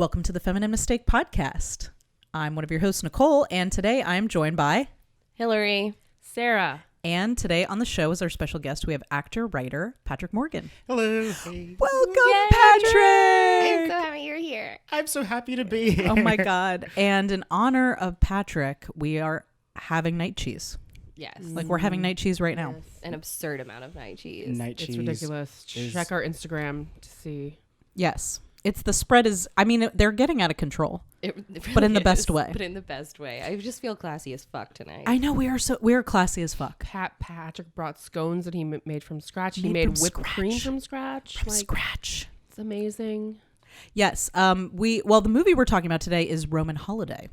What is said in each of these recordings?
Welcome to the Feminine Mistake Podcast. I'm one of your hosts, Nicole, and today I'm joined by Hillary, Sarah. And today on the show is our special guest. We have actor-writer Patrick Morgan. Hello. Hey. Welcome, Yay, Patrick! I'm so happy you're here. I'm so happy to be here. Oh my God. And in honor of Patrick, we are having night cheese. Yes. Like we're having night cheese right now. Yes. An absurd amount of night cheese. Night cheese. It's ridiculous. Check our Instagram to see. Yes. It's the spread is, I mean, they're getting out of control. It really but in the is, best way. But in the best way. I just feel classy as fuck tonight. I know we are classy as fuck. Patrick brought scones that he made from scratch. He Made made from whipped scratch. cream from scratch. From scratch. It's amazing. Yes. The movie we're talking about today is Roman Holiday,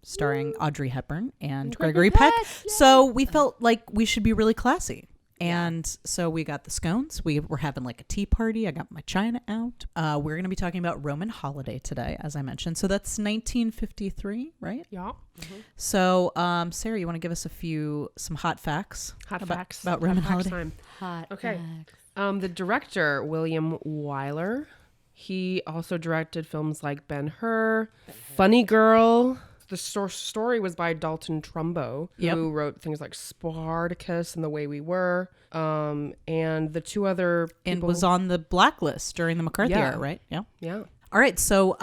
starring Audrey Hepburn and Gregory Peck. Yeah. So we felt like we should be really classy. And so we got the scones. We were having like a tea party. I got my china out. We're going to be talking about Roman Holiday today, as I mentioned. So that's 1953, right? Yeah. Mm-hmm. So, Sarah, you want to give us some hot facts? Facts about Roman Hot facts Holiday? time. Hot. Okay. facts. The director, William Wyler, he also directed films like Ben-Hur, Funny Girl. The story was by Dalton Trumbo, who wrote things like Spartacus and The Way We Were. And the two other people. And was on the blacklist during the McCarthy era, right? Yeah. Yeah. All right. So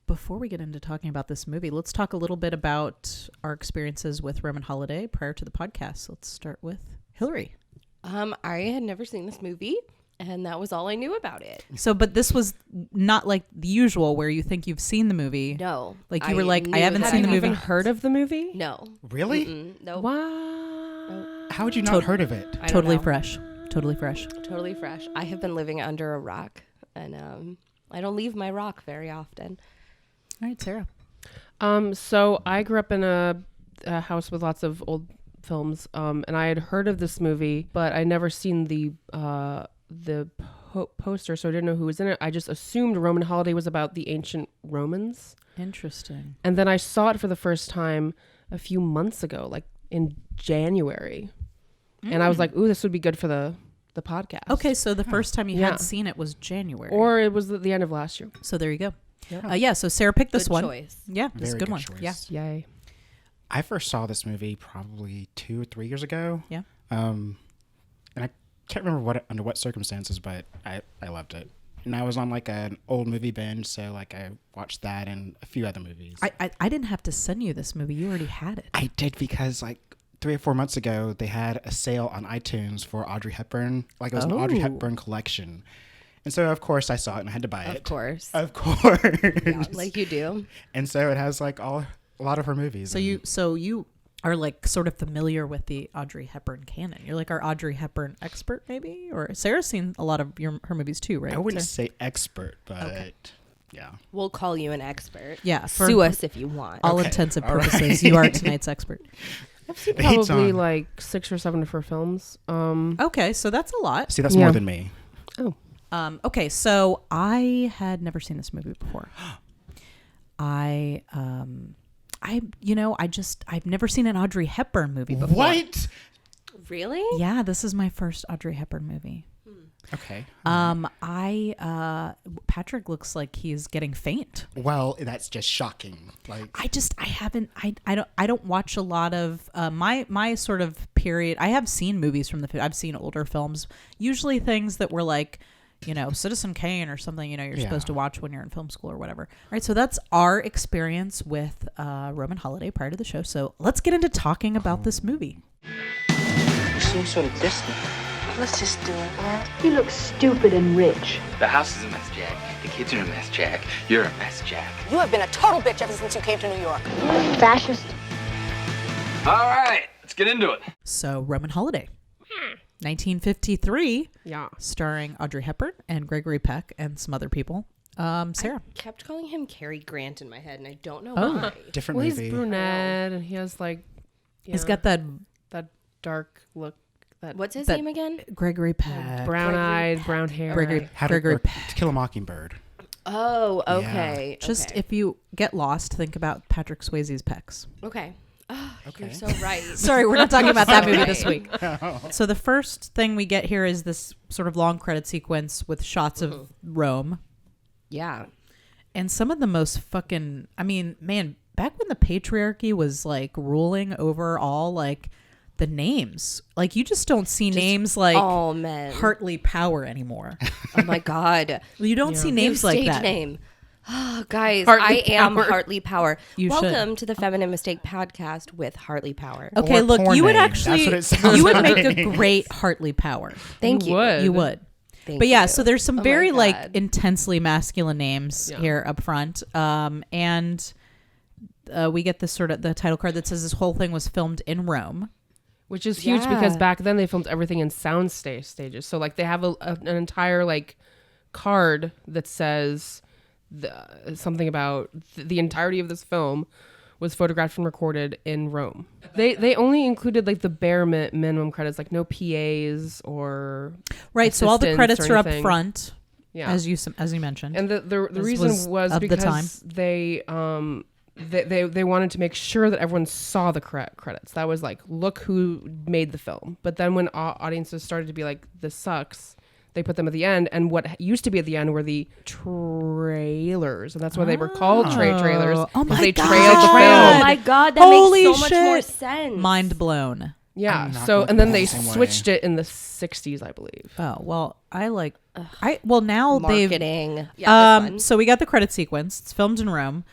before we get into talking about this movie, let's talk a little bit about our experiences with Roman Holiday prior to the podcast. Let's start with Hillary. I had never seen this movie, and that was all I knew about it. So, but this was not like the usual where you think you've seen the movie. No. Like you were like, I knew haven't that seen the I movie. Haven't heard of the movie? No. Really? No. Wow. How had you not heard of it? I don't Totally know. fresh. Totally fresh. Totally fresh. I have been living under a rock, and I don't leave my rock very often. All right, Sarah. So I grew up in a house with lots of old films, and I had heard of this movie, but I never seen the poster, so I didn't know who was in it. I just assumed Roman Holiday was about the ancient Romans. Interesting. And then I saw it for the first time a few months ago, like in January. And I was like, ooh, this would be good for the podcast. Okay, so the first time you had seen it was January. Or it was the end of last year. So there you go. Yeah. So Sarah picked this Good one. choice. Yeah, it's a Very good good one. choice. Yeah. Yay. I first saw this movie probably 2 or 3 years ago. Yeah. And I can't remember under what circumstances, but I loved it. And I was on like an old movie binge, so like I watched that and a few other movies. I didn't have to send you this movie. You already had it. I did because like 3 or 4 months ago, they had a sale on iTunes for Audrey Hepburn. Like it was an Audrey Hepburn collection. And so, of course, I saw it and I had to buy it. Of course. Of course. Yeah, like you do. And so it has like a lot of her movies. So you are like sort of familiar with the Audrey Hepburn canon. You're like our Audrey Hepburn expert, maybe? Or Sarah's seen a lot of her movies too, right? I wouldn't Sarah? say expert, but yeah. We'll call you an expert. Yeah. Sue us if you want. All Okay, intents and all right. purposes, you are tonight's expert. I've seen It's probably on. like 6 or 7 of her films. Okay, so that's a lot. See, that's Yeah. more than me. Oh. Okay, so I had never seen this movie before. I've never seen an Audrey Hepburn movie before. What? Really? Yeah, this is my first Audrey Hepburn movie. Okay. Patrick looks like he's getting faint. Well, that's just shocking. Like I don't watch a lot of my sort of period. I have seen movies from I've seen older films, usually things that were like, Citizen Kane or something, you're supposed to watch when you're in film school or whatever. All right. So that's our experience with Roman Holiday prior to the show. So let's get into talking about this movie. You seem sort of distant. Let's just do it, man. You look stupid and rich. The house is a mess, Jack. The kids are a mess, Jack. You're a mess, Jack. You have been a total bitch ever since you came to New York. Fascist. All right, let's get into it. So Roman Holiday, 1953, Yeah. starring Audrey Hepburn and Gregory Peck and some other people. Sarah. I kept calling him Cary Grant in my head, and I don't know Oh. why. different Well, movie. he's brunette and he has like... He's got that that dark look. What's his that- name again? Gregory Peck. Brown-eyed, brown hair. Gregory Gregory Peck. To Kill a Mockingbird. Oh, okay. Just okay. if you get lost, think about Patrick Swayze's pecs. Okay. Oh, Okay. you're so right. Sorry, we're not talking about that movie this Right. week. So the first thing we get here is this sort of long credit sequence with shots of Rome. Yeah. And some of the most fucking, I mean, man, back when the patriarchy was like ruling over all, like the names, like you just don't see names like all men. Hartley Power anymore. Oh my God. You don't see names New like stage that. name. Oh, guys, Hartley I am Power. Hartley Power. You Welcome to the Feminine Mistake podcast with Hartley Power. Okay, Or look, porn you would name. actually, That's what it sounds you would like. make a great Hartley Power. Thank you. would. You would. Thank But yeah, you. so there's some Oh my very like God. intensely masculine names Yeah. here up front. And we get this sort of the title card that says this whole thing was filmed in Rome. Which is huge because Yeah. back then they filmed everything in sound stages. So like they have an entire like card that says something about the entirety of this film was photographed and recorded in Rome. They only included like the bare minimum credits, like no PAs or Right, so all the assistants credits or are up anything. front, Yeah. as you mentioned. And the This reason was of the time. because they wanted to make sure that everyone saw the credits. That was like, look who made the film. But then when audiences started to be like, this sucks, they put them at the end. And what used to be at the end were the trailers, and that's why they were called trailers. Oh because my they God. trailed the Trailed. Oh film. my God, that Holy makes so much more shit. sense. Mind blown. Yeah. I'm not So looking and then at it they the same way. switched it in the 60s, I believe. Oh well, now they've Marketing. Yeah, this one. so we got the credit sequence. It's filmed in Rome.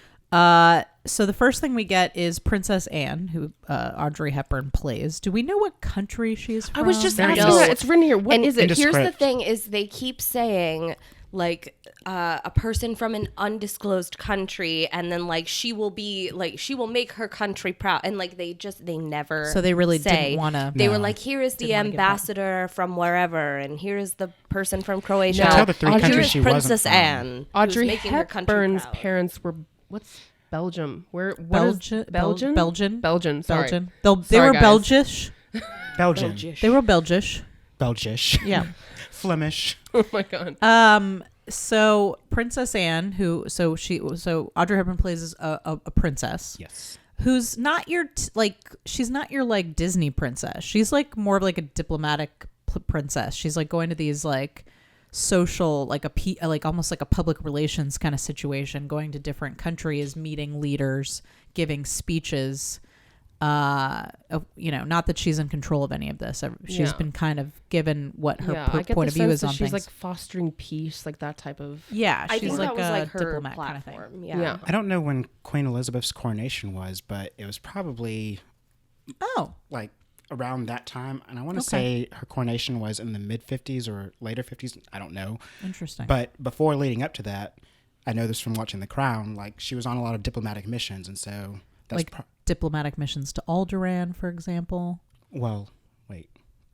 So the first thing we get is Princess Anne, who Audrey Hepburn plays. Do we know what country she's from? I was just Very asking No. that. It's written here. What and is it? Here's the Indescript. thing: is they keep saying like a person from an undisclosed country, and then like she will make her country proud, and like they never. So they really say. didn't wanna- They were No. like, here is the Didn't wanna get that. ambassador from wherever, and here is the person from Croatia. No. Tell the three and here countries is she wasn't Princess from. Anne, who's Audrey making her country Hepburn's proud. parents were what's Belgium? What is Belgian. Belgian? Belgian. Belgian. Sorry. Belgian. They Sorry, were guys. Belgish. Belgian. They were Belgish. Belgish. Yeah. Flemish. Oh my god. So Princess Anne, so Audrey Hepburn plays as a princess. Yes. Who's not your she's not your like Disney princess. She's like more of like a diplomatic princess. She's like going to these like social like almost like a public relations kind of situation, going to different countries, meeting leaders, giving speeches. Not that she's in control of any of this. She's Yeah. been kind of given what her I get point the of view sense is that on she's things. like fostering peace, like that type of. Yeah, I she's think like that was a like her diplomat kind of platform. thing. Yeah. I don't know when Queen Elizabeth's coronation was, but it was probably Oh, like around that time. And I want to Okay. say her coronation was in the mid 50s or later 50s. I don't know. interesting. But before leading up to that, I know this from watching The Crown, like she was on a lot of diplomatic missions. And so that's like diplomatic missions to Alderaan, for example. well, wait.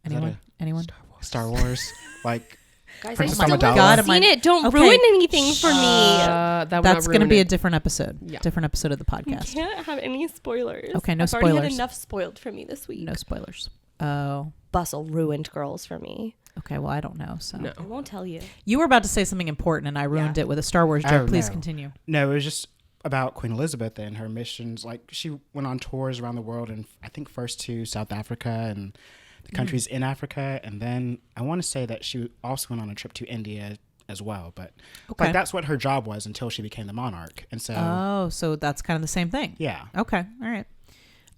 Is that Anyone? Anyone? Star Wars? Like Guys, Princess I still Amidala? haven't God, seen it. Don't Okay. ruin anything for me. That would That's not going to ruin be a it. different episode. Yeah. Different episode of the podcast. Can't have any spoilers. Okay, no I've already spoilers. had enough spoiled for me this week. No spoilers. Oh, Bustle ruined girls for me. okay. Well, I don't know. So No. I won't tell you. you were about to say something important, and I ruined Yeah. it with a Star Wars joke. Oh, Please no. continue. No, it was just about Queen Elizabeth and her missions. Like she went on tours around the world, and I think first to South Africa and the countries in Africa, and then I want to say that she also went on a trip to India as well. But Okay. like that's what her job was until she became the monarch, and so Oh, so that's kind of the same thing. yeah, Okay. All right.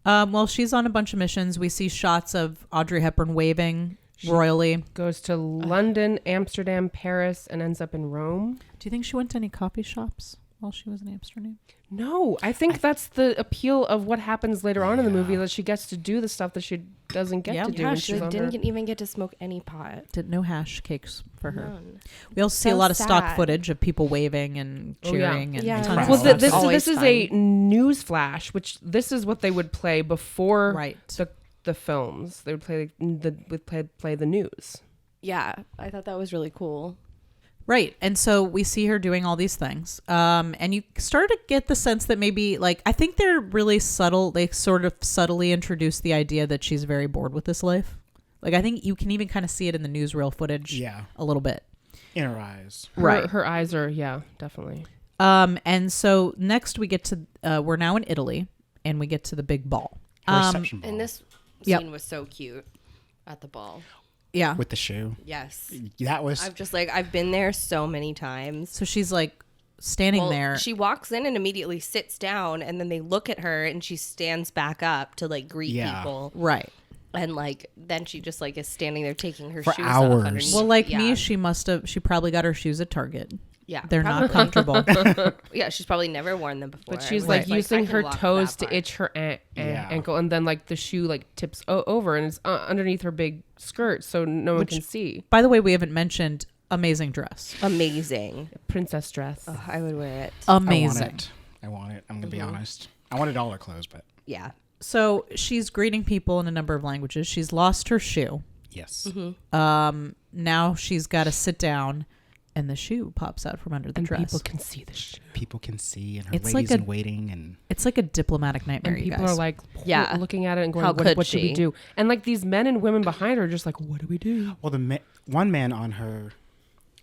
Well, she's on a bunch of missions. We see shots of Audrey Hepburn waving royally. Goes to London, Amsterdam, Paris, and ends up in Rome. Do you think she went to any coffee shops while she was in Amsterdam? No, I think that's the appeal of what happens later on in the movie, that she gets to do the stuff that she doesn't get Yeah. to do Yeah, when she she's on didn't her. even get to smoke any pot. Did no hash cakes for her. None. We also see a So lot of stock sad. footage of people waving and Oh, yeah. cheering and Yeah. tons of Well, Well, stuff. Always this is a fun. news flash, which this is what they would play before Right. the films. They would play the news. Yeah, I thought that was really cool. Right. And so we see her doing all these things. And you start to get the sense that maybe, like, I think they're really subtle. They sort of subtly introduce the idea that she's very bored with this life. Like, I think you can even kind of see it in the newsreel footage yeah, a little bit. in her eyes. Right. Her eyes are, yeah, definitely. And so next we get to, we're now in Italy and we get to the big ball. Her reception ball And this Yep. scene was so cute at the ball. Yeah. with the shoe. Yes. That was I've been there so many times. So she's like standing there. She walks in and immediately sits down, and then they look at her, and she stands back up to like greet people. Right. And like then she just like is standing there taking her For shoes hours. off underneath. Well, like me, she probably got her shoes at Target. Yeah, They're probably. not comfortable. Yeah, she's probably never worn them before. But she's Right. like using I can her walk toes that to far. itch her Yeah. ankle, and then like the shoe like tips over, and it's underneath her big skirt, so no one can see. By the way, we haven't mentioned amazing dress. Amazing. Princess dress. Oh, I would wear it. Amazing. I want it. I'm gonna be honest. I wanted all her clothes, but Yeah. So she's greeting people in a number of languages. She's lost her shoe. yes. Now she's got to sit down, and the shoe pops out from under the And dress. people can see the shoe. People can see, and her It's ladies like a- in waiting, and It's like a diplomatic nightmare. And You people guys are like, Yeah. looking at it and going, How could what should we she? do? And like these men and women behind her are just like, what do we do? well, one man on her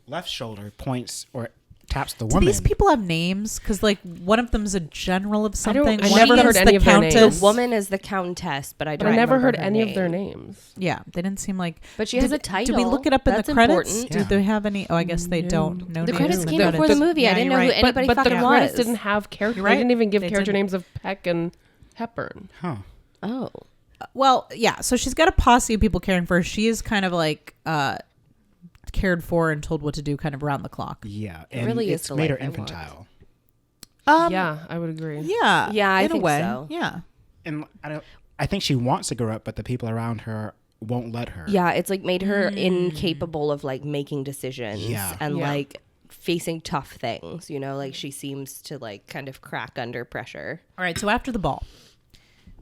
left shoulder points or taps the Do woman. these people have names? Because like one of them's a general of I don't- something. I One never of heard them's any the of their names. countess. The woman is the countess, but I But don't I never remember heard her any of their name. names. Yeah, they didn't seem like. But she has a Did we title. look it up in That's the credits? important. Do they have any? Oh, I guess they don't. No The names credits in came before the movie. I didn't know who anybody but the fucking credits was. didn't have character. You're right. They didn't even give They character didn't. names of Peck and Hepburn. Huh. Oh. Well, yeah. So she's got a posse of people caring for her. She is kind of like cared for and told what to do, kind of around the clock. Yeah. It and really is it's the made her life I want. infantile. Yeah, I would agree. Yeah. Yeah, I in think a way. so. Yeah. And I think she wants to grow up, but the people around her won't let her. Yeah, it's like made her incapable of like making decisions Yeah. and Yeah. like facing tough things, you know, like she seems to like kind of crack under pressure. All right. So after the ball,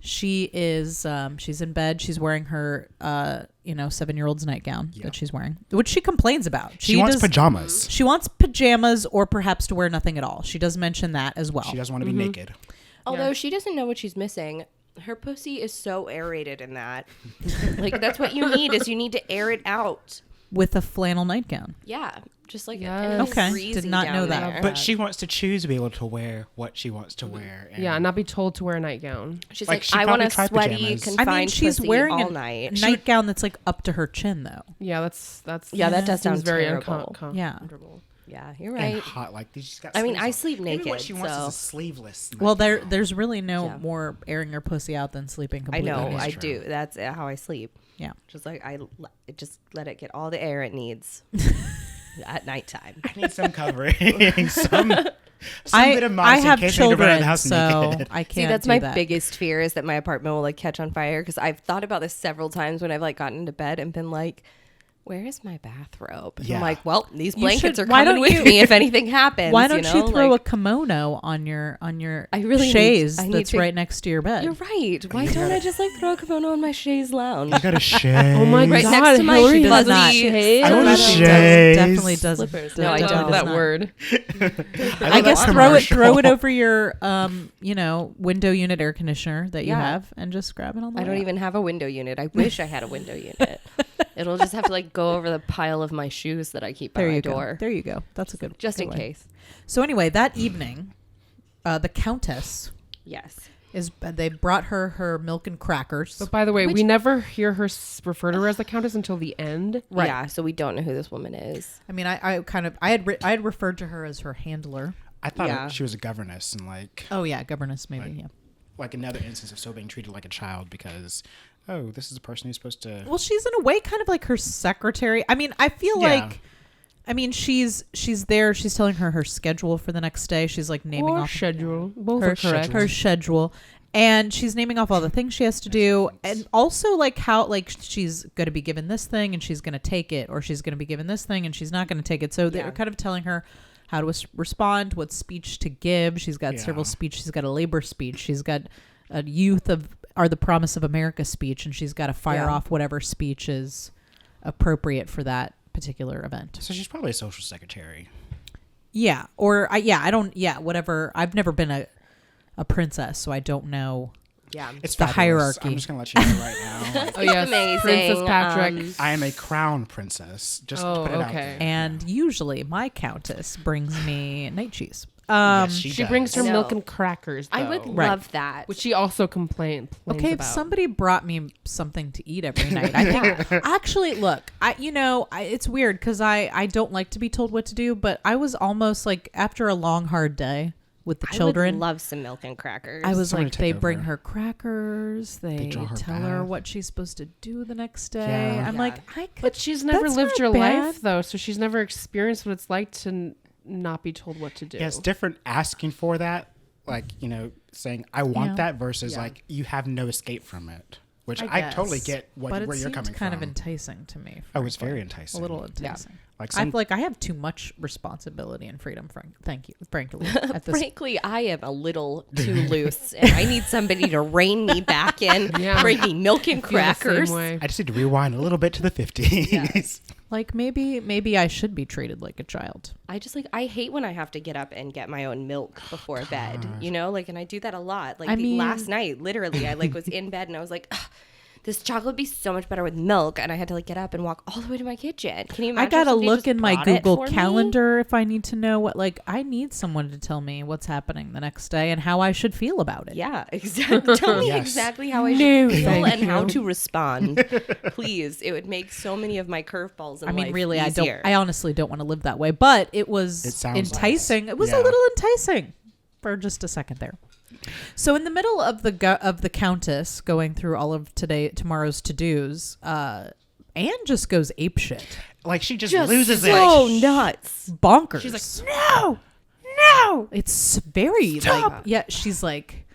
she is she's in bed. She's wearing her 7-year-old's nightgown that she's wearing, which she complains about. She wants does- pajamas. She wants pajamas, or perhaps to wear nothing at all. She does mention that as well. She doesn't want to be naked. Although she doesn't know what she's missing. Her pussy is so aerated in that. Like that's what you need is you need to air it out. With a flannel nightgown. Yeah. Just like Yes. and it's Okay, breezy did not down know that. there. But she wants to choose to be able to wear what she wants to wear. And Yeah, not be told to wear a nightgown. She's like, like, she I want probably a tried sweaty, pajamas. confined I mean, she's pussy wearing all a night. nightgown that's like up to her chin, though. Yeah, that's Yeah, that does seems sound very terrible. Yeah. Yeah, you're and right. hot. Like she's got. I mean, sleeves I on. sleep Maybe what naked, she wants so- is a sleeveless. Well, nightgown. there's really no Yeah. more airing her pussy out than sleeping I completely. know, is I true. do. That's how I sleep. Yeah. Just like just let it get all the air it needs at nighttime. I need some covering. some bit of I modesty have in case I need to run out of children, the house so naked. I can't See, that's do my that. biggest fear is that my apartment will like catch on fire because I've thought about this several times when I've like gotten into bed and been like, where is my bathrobe? And Yeah. I'm like, well, these You blankets should- are why coming don't with you- me if anything happens. Why don't you, know? throw Like, a kimono on your I really chaise need that's to- right next to your bed? You're right. Why don't I just like throw a kimono on my chaise lounge? You got a shade. Oh my Right god, next to my Hillary does has a not. shade. I want a Definitely shades. definitely doesn't. Slippers. No, I definitely don't. does that not. word. I guess throw it commercial. over your window unit air conditioner that you Yeah. have and just grab it on the I way don't out. even have a window unit. I wish I had a window unit. It'll just have to like go over the pile of my shoes that I keep by There my you door. go. There you go. That's a good. Just good in way. case. So anyway, that evening, the Countess Yes. they brought her milk and crackers. But by the way, we never hear her refer to her as the Countess until the end. Right. Yeah, so we don't know who this woman is. I mean, I had referred to her as her handler. I thought Yeah. she was a governess and like Oh yeah, governess maybe. Right. Yeah. like another instance of still being treated like a child because this is the person who's supposed to. Well, she's in a way kind of like her secretary. I mean, I feel Yeah. like. I mean, she's there. She's telling her schedule for the next day. She's like naming Or off schedule. Both her are correct. her schedule, and she's naming off all the things she has to do, and also like how like she's going to be given this thing and she's going to take it, or she's going to be given this thing and she's not going to take it. So they're kind of telling her how to respond, what speech to give. She's got several speeches. She's got a labor speech. She's got a youth are the promise of America speech, and she's got to fire off whatever speech is appropriate for that particular event. So she's probably a social secretary. Yeah, or whatever. I've never been a princess, so I don't know. Yeah. It's the fabulous. hierarchy. I'm just gonna let you know right now. Like, Oh yes, amazing. Princess Patrick. I am a crown princess. Just Oh, put it out okay. there. And usually my countess brings me night cheese. Yes, She does. brings her I know. milk and crackers, I would though, love that. which she also complains Okay, if about. somebody brought me something to eat every night, I think. Actually, look, it's weird because I don't like to be told what to do, but I was almost like after a long hard day with the I children. would love some milk and crackers. I was Someone like, to they take bring over. her crackers. They draw her tell her bath. what she's supposed to do the next day. Yeah. I'm Yeah. like, I could. But she's never that's lived not your bad. life, though, so she's never experienced what it's like to not be told what to do. Yeah, it's different asking for that, like, saying I want Yeah. that versus like you have no escape from it, which I guess. totally get but where it you're seemed coming kind from. of enticing to me. Oh, it's frankly. very enticing. A little enticing. Like I feel like I have too much responsibility and freedom. Frankly, at this Frankly, I am a little too loose, and I need somebody to rein me back in. Yeah. Bring me milk and I feel the same crackers. way. I just need to rewind a little bit to the 50s. like maybe I should be treated like a child. I hate when I have to get up and get my own milk before bed. And I do that a lot. Like I mean- last night, literally, I was in bed and I was like, "Ugh, this chocolate would be so much better with milk, and I had to get up and walk all the way to my kitchen. Can you imagine? I gotta somebody look just in my brought it Google for me? Calendar if I need to know what. Like, I need someone to tell me what's happening the next day and how I should feel about it. Yeah, exactly. Tell me Yes. exactly how I No, should feel thank and how you. to respond. Please, it would make so many of my curveballs in I mean, life really, easier. I honestly don't want to live that way, but it was It sounds enticing. nice. It was a Yeah. little enticing for just a second there. So in the middle of the Countess going through all of tomorrow's to-dos, Anne just goes apeshit. Like she just Just loses so it. nuts. Bonkers. She's like, no. it's very like, yeah, she's like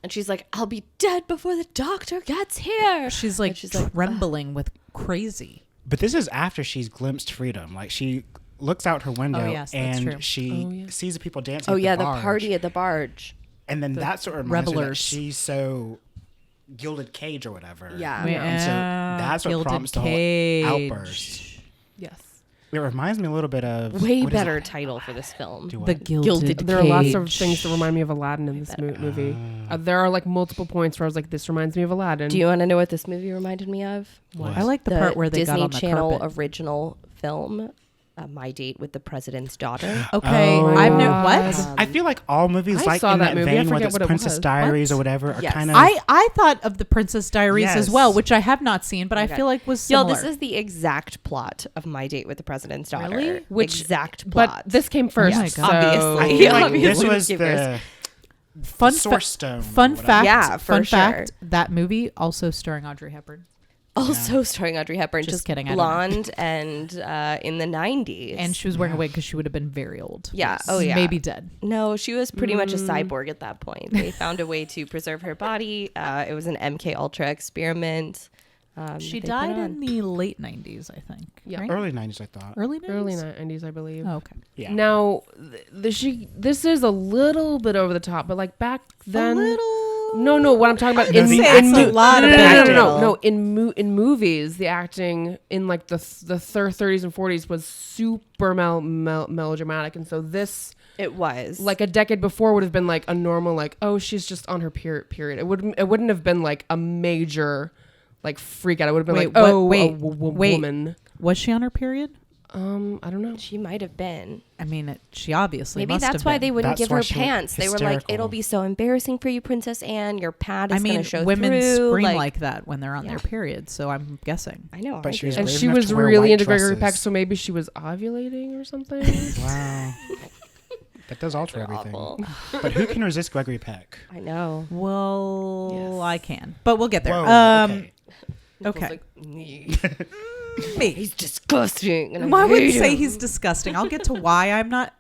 And she's like, I'll be dead before the doctor gets here. she's like And she's like, trembling with crazy. But this is after she's glimpsed freedom. Like she looks out her window Oh, yes, that's and true. she sees the people dancing. oh at yeah, the the barge. party at the barge. And then that's what reminds her that revelers. she's so gilded cage or whatever. Yeah. And so that's what Gilded prompts the Cage. whole outburst. Yes. It reminds me a little bit of Way what is better it? title for this film. Do The what? Gilded There are lots of Cage. things that remind me of Aladdin in this movie. There are like multiple points where I was like, this reminds me of Aladdin. Do you want to know what this movie reminded me of? What? I like the part where they Disney got on the Channel carpet. original film, My Date with the President's Daughter. Okay, Oh. I've never God. what? I feel like all movies I like saw in that that movie. I vein, forget whether it's what it Princess was. Diaries What? or whatever, are Yes. kind of I thought of the Princess Diaries as Yes. well, which I have not seen, but I Okay. feel like was Yo, similar. this is the exact plot of My Date with the President's Daughter. Really? Which- exact plot? But this came first. my so God. Obviously. I feel like Obviously this it was came the fun source stone. or Fun whatever. fact. Yeah, for fun sure. fact. That movie also starring Audrey Hepburn, also starring Audrey Hepburn, Just just kidding, I don't know. blonde and in the 90s. and she was wearing a wig because she would have been very old. Yeah. Oh, yeah. Maybe dead. No, she was pretty much a cyborg at that point. They found a way to preserve her body. It was an MK Ultra experiment. She they put died on. in the late 90s, I think. Yeah. right? Early 90s, I thought. Early 90s. early 90s, I believe. Oh, okay. Yeah. Now, this is a little bit over the top, but like back then, a little. no. What I'm talking about No, in, the in acting- mo- a lot no, of no, no, no, acting. no, no. In movies, the acting in like the 30s and 40s was super melodramatic, and so this, It was. like a decade before, would have been like a normal, like, oh, she's just on her period. It wouldn't have been like a major like freak out. It would have been Wait, like, what- oh, wait, a wait. woman. Was she on her period? I don't know. she might have been. I mean, she obviously Maybe must that's have why been. they wouldn't That's give why her she went pants. They were like, hysterical. it'll be so embarrassing for you, Princess Anne. Your pad is I mean, going to show women through. scream like that when they're on their Yeah. period, so I'm guessing. I know. But I she was did. And brave she enough was to wear really white into Gregory dresses. Peck, so maybe she was ovulating or something. Wow. That does alter They're everything. awful. But who can resist Gregory Peck? I know. Well, Yes. I can, but we'll get there. Whoa, okay. Okay. He's disgusting. And Well, I would hate say him. he's disgusting. I'll get to why I'm not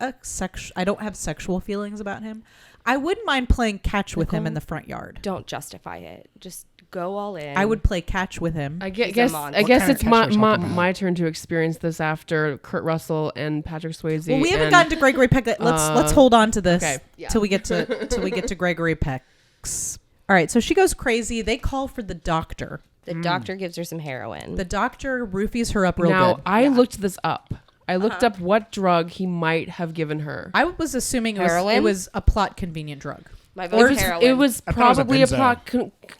I don't have sexual feelings about him. I wouldn't mind playing catch with him in the front yard. Don't justify it. Just go all in. I would play catch with him. I He's a guess monster. I What guess kind of it's catch my, are we my, talking about? my turn to experience this after Kurt Russell and Patrick Swayze. Well, we haven't and- gotten to Gregory Peck. Let's hold on to this okay, yeah. till we get to Gregory Peck's. All right, so she goes crazy. They call for the doctor. The doctor gives her some heroin. The doctor roofies her up real Now good. I looked this up. I looked up what drug he might have given her. I was assuming it Heroin? was a plot convenient drug. My Or vote's heroin. it was I thought it was a probably a benzo. plot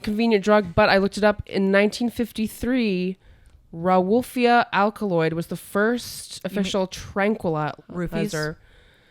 convenient drug, but I looked it up. In 1953, Rauwolfia alkaloid was the first official tranquilizer.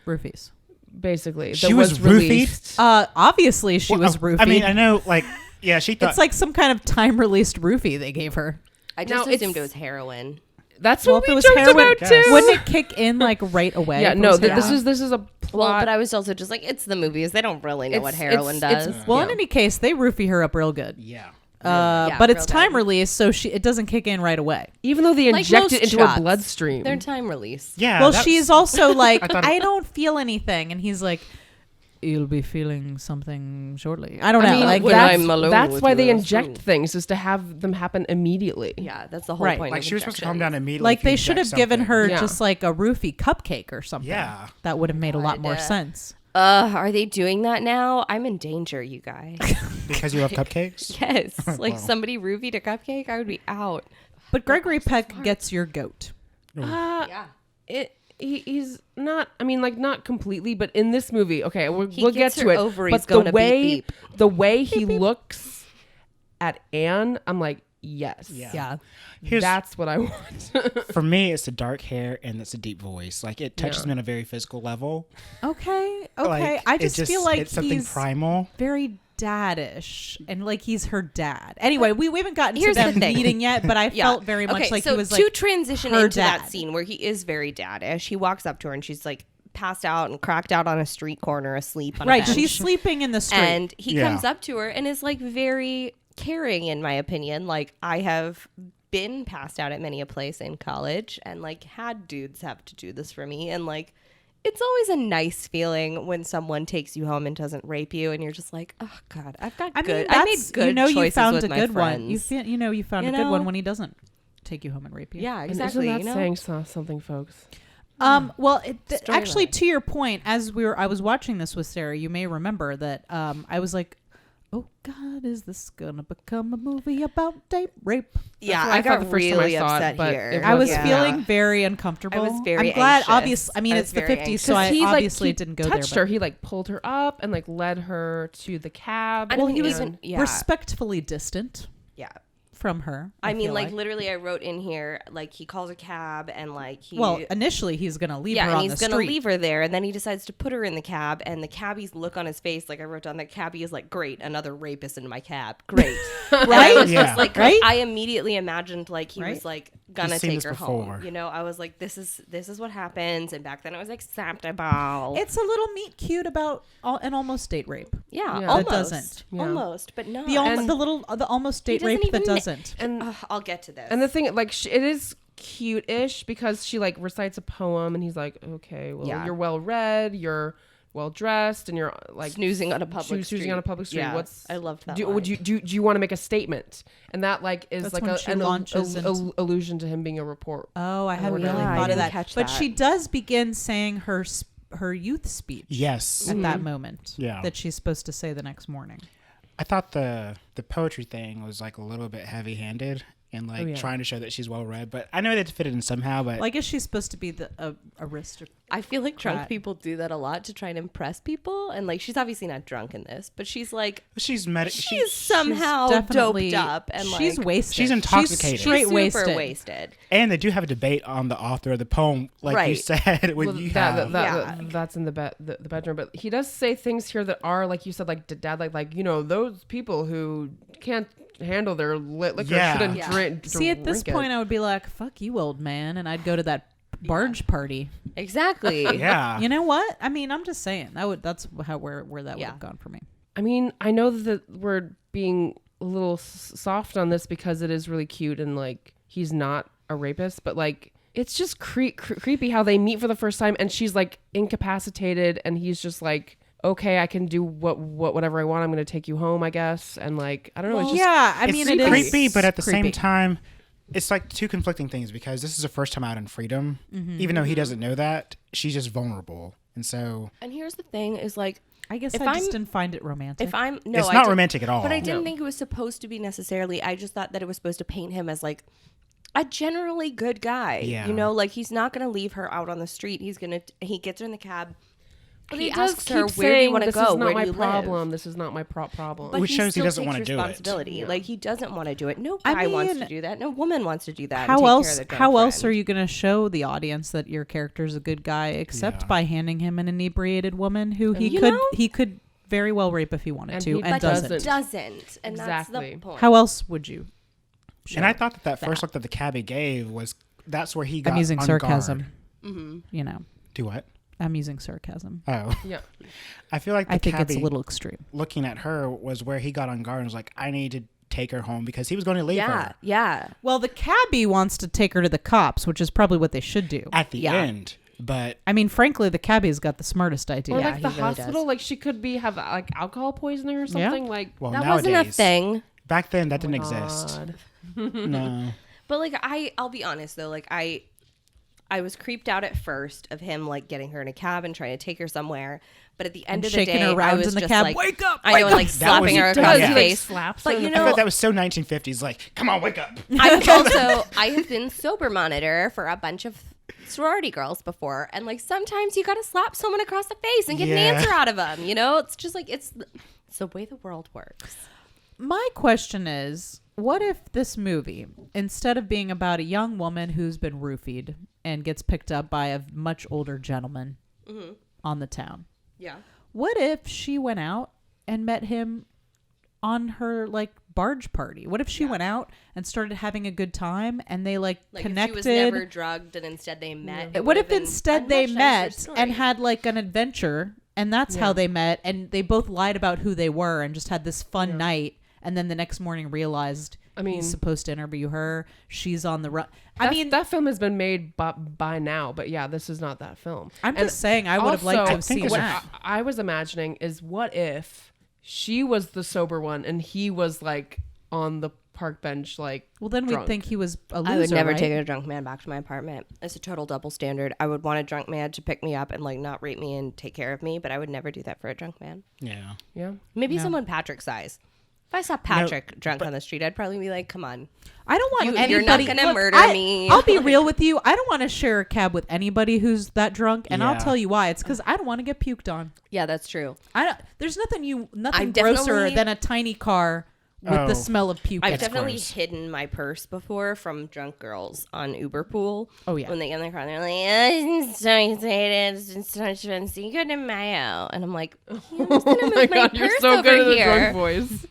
Roofies? basically. She that was roofied? released. Obviously she was roofied. I mean, I know, like, yeah, she thought it's like some kind of time-released roofie they gave her. I just Now, assumed it's- it was heroin. That's Well, what if we it was joked heroin, about too. wouldn't it kick in like right away? Yeah, if it no. was This heroin? is a plot. Well, but I was also just like, it's the movies. They don't really know what heroin does. Well, in any case, they roofie her up real good. yeah. Yeah, But it's real time good. release, so it doesn't kick in right away. even though they Like inject most it into shots. her bloodstream. They're time release. Yeah. Well, that's- she's also like, thought I don't feel anything, and he's like, you'll be feeling something shortly. I don't know. I mean, like when that's, I'm alone that's with why you, they that's inject true. things, is to have them happen immediately. Yeah, that's the whole Right. point. like of she was supposed to calm injections. down immediately. like if you they should have inject given something. her Yeah. just like a roofie cupcake or something. Yeah. That would have made a lot more God. sense. Are they doing that now? I'm in danger, you guys. Because you love cupcakes. Yes, like somebody roofied a cupcake, I would be out. But Gregory Peck gets your goat. Yeah. He's not. I mean, like not completely, but in this movie, okay, we'll get gets to her it. ovaries But going the to way beep, the way he looks at Anne, I'm like, yes, Yeah. that's what I want. For me, it's the dark hair and it's a deep voice. Like it touches Yeah. me on a very physical level. Okay. Okay. Like, I it just feel like it's something he's primal. very daddish and like he's her dad. Anyway, we haven't gotten to Here's the them thing. meeting yet, but I Yeah. felt very much okay, like so he was to like transition her into dad. that scene where he is very daddish. He walks up to her and she's like passed out and cracked out on a street corner asleep on a Right, bench. she's sleeping in the street. And he Yeah. comes up to her and is like very caring, in my opinion. Like, I have been passed out at many a place in college and like had dudes have to do this for me. And like, it's always a nice feeling when someone takes you home and doesn't rape you, and you're just like, oh God, I've got I good. mean, I made that's, good you know, you choices found with a my good friends. one. You found You a good one know? when he doesn't take you home and rape you. Yeah, And exactly. Isn't that You know? saying something, folks? Well, Storyline. actually, to your point, as I was watching this with Sarah, you may remember that I was like, "Oh God, is this gonna become a movie about date rape?" Yeah, what I I thought got the first time I really saw it, upset but here. it I was Yeah. feeling very uncomfortable. I was very I'm glad. anxious. Obviously, I mean, I it's was the very 50s, so anxious. I He obviously he didn't go there. touched her. He like pulled her up and like led her to the cab. I don't Well, he think was even- yeah. respectfully distant Yeah. from her. I mean, feel like literally, I wrote in here like he calls a cab and like he. well, initially he's gonna leave yeah, her and on he's the gonna street. leave her there, and then he decides to put her in the cab, and the cabbie's look on his face, like I wrote down, the cabbie is like, "Great, another rapist in my cab, great." And I was Yeah. just like, Right? I immediately imagined like he Right? was like gonna He's seen take this her before. home. You know, I was like, this is what happens, and back then it was acceptable. It's a little meet cute about an almost date rape. yeah, Yeah. almost, That doesn't. Yeah. almost, but no. The almost date rape doesn't that even- doesn't. And I'll get to this. and the thing, like, it is cute-ish because she like recites a poem, and he's like, "Okay, well, Yeah. you're well read, you're well dressed, and you're like snoozing on a public snoozing on a public street. Yeah, What's I loved that. do line. you want to make a statement?" And that like is That's like when she an launches into- allusion to him being a report. Oh, I hadn't Yeah, really I thought of didn't that. catch But that. she does begin saying her youth speech Yes. at that moment. Yeah. That she's supposed to say the next morning. I thought the poetry thing was like a little bit heavy-handed and like yeah. trying to show that she's well-read, but I know they had to fit it in somehow. But Well, I guess she's supposed to be the aristocrat. I feel like drunk Right. people do that a lot to try and impress people, and like she's obviously not drunk in this, but she's like she's she's somehow Definitely doped up and she's like wasted. She's intoxicated. She's straight she's super wasted. wasted. and they do have a debate on the author of the poem, like you Right. said. When Well, you that, have, that- that's in the bedroom, but he does say things here that are like you said, like dad, like you know, those people who can't handle their liquor Yeah. shouldn't Yeah. drink. See, at this drink it. point, I would be like, "Fuck you, old man," and I'd go to that barge party. Exactly. yeah, You know what? I mean, I'm just saying that's how where that would Yeah. have gone for me. I mean, I know that we're being a little soft on this because it is really cute and like he's not a rapist, but like it's just creepy how they meet for the first time and she's like incapacitated and he's just like, okay, I can do whatever I want. I'm going to take you home, I guess. And like, I don't know. It's just, yeah, I it's mean, it is creepy, but at the creepy. same time, it's like two conflicting things because this is her first time out in freedom. Even though he doesn't know that, she's just vulnerable, and so And here's the thing: is like I guess if I just I'm- didn't find it romantic. if I'm no, it's I not didn't- romantic at all. But I didn't think it was supposed to be necessarily. I just thought that it was supposed to paint him as like a generally good guy. Yeah. You know, like he's not gonna leave her out on the street. He gets her in the cab. But he does asks keep her, saying, where do you want to "This go? is This is not not my my problem. problem. This is not my problem. But Which shows he still doesn't takes wanna do it. responsibility. Like he doesn't want to do it. No I guy wants to mean, do that. No woman wants to do that. and How take care of else? their drunk How else friend. are you going to show the audience that your character's a good guy, except Yeah. by handing him an inebriated woman who You know? he could very well rape if he wanted And to, he and doesn't. Doesn't, and that's Exactly. the point. How else would you? And I thought that first look that the cabbie gave was that's where he got I'm using on sarcasm. Mm-hmm. You know, Do what? I'm using sarcasm. Oh, Yeah. I feel like the I think cabbie it's a little extreme. looking at her was where he got on guard and was like, I need to take her home because he was going to leave Yeah, her yeah. Well, the cabbie wants to take her to the cops, which is probably what they should do. at the Yeah. end. But I mean, frankly, the cabbie's got the smartest idea. Or Yeah, like the he really hospital, does. like she could have like alcohol poisoning or something. Like well, That nowadays, wasn't a thing. back then that didn't exist. God. No. But like I'll be honest though, like I was creeped out at first of him like getting her in a cab and trying to take her somewhere. But at the end And of the shaking day, her I around was in the just cab. like, Wake up! I know, and like That slapping was- her He across does, the he, like, face. slaps But her you in I feel know, like that was so 1950s. Like, come on, wake up. I have been sober monitor for a bunch of sorority girls before, and like sometimes you gotta slap someone across the face and get an Yeah. answer out of them. You know, it's just like it's the way the world works. My question is, what if this movie, instead of being about a young woman who's been roofied and gets picked up by a much older gentleman on the town, Yeah. what if she went out and met him on her like barge party? What if she went out and started having a good time and they like connected? If she was never drugged and instead they met. it What would've if been instead a they much nicer met story. and had like an adventure, and that's how they met, and they both lied about who they were and just had this fun night, and then the next morning realized he's supposed to interview her. She's on the run. I mean, that film has been made by now, but yeah, this is not that film. I'm And just saying I would have liked to also, have seen what that. I was imagining is what if she was the sober one and he was like on the park bench, like Well, then we'd drunk. think he was a loser, I would never right? take a drunk man back to my apartment. It's a total double standard. I would want a drunk man to pick me up and like not rape me and take care of me, but I would never do that for a drunk man. Yeah. Yeah. Maybe someone Patrick's size. If I saw Patrick drunk on the street, I'd probably be like, "Come on, I don't want you're anybody. not gonna Look, murder me." I'll be real with you. I don't want to share a cab with anybody who's that drunk, and I'll Yeah. tell you why. It's because I don't want to get puked on. yeah, that's true." There's nothing I'm grosser definitely- than a tiny car with Oh. the smell of puke. I've in it. definitely gross. hidden my purse before from drunk girls on Uber Pool. Oh, yeah. When they get in their car, and they're like, "I'm so excited, it's such fun seeing good in Mayo," and I'm like, "I'm just gonna move my you're purse so over good at the here." drunk voice.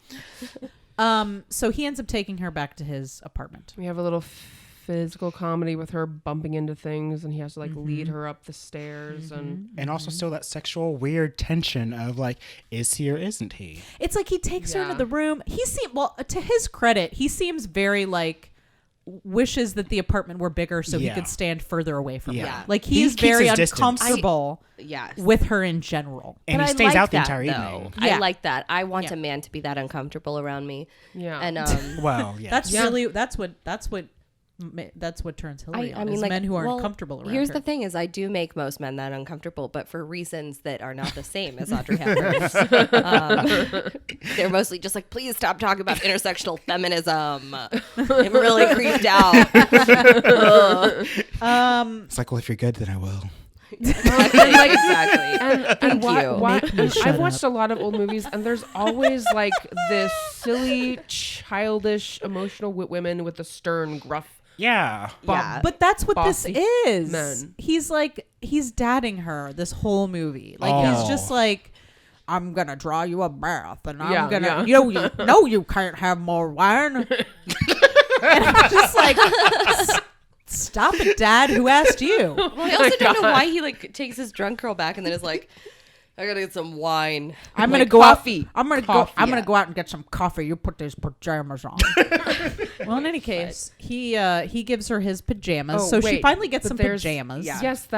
So he ends up taking her back to his apartment. We have a little physical comedy with her bumping into things, and he has to like lead her up the stairs, and And also still that sexual weird tension of like, is he or isn't he? It's like he takes her Yeah. into the room. To his credit, he seems very like wishes that the apartment were bigger so he Yeah. could stand further away from Yeah. her. Like He he is keeps very his distance. uncomfortable Yes. with her in general. And But he I stays like out the that, entire though. evening. Yeah. I like that. I want Yeah. a man to be that uncomfortable around me. yeah, And Well, yeah. That's really that's what turns Hillary on. I mean, is like men who are well, uncomfortable around Here's her. the thing: is I do make most men that uncomfortable, but for reasons that are not the same as Audrey Hepburn's. They're mostly just like, please stop talking about intersectional feminism. I'm really creeped out. It's like, well, if you're good, then I will. exactly. and Thank why, you. why, Make me and shut I've watched up. a lot of old movies, and there's always like this silly, childish, emotional women with a stern, gruff. Yeah. Yeah. But that's what this Bossy is. men. He's dadding her this whole movie. Like Oh. he's just like, I'm gonna draw you a bath, and I'm Yeah, gonna, yeah. you can't have more wine. And I'm just like, stop it, Dad. Who asked you? Well, I also don't know why he like takes his drunk girl back and then is like, I gotta get some wine. I'm Like gonna go coffee. out. I'm gonna Coffee. go. I'm gonna go out and get some coffee. You put these pajamas on. Well, in any case, he gives her his pajamas, Oh, so she wait, finally gets but some there's- pajamas. Yes,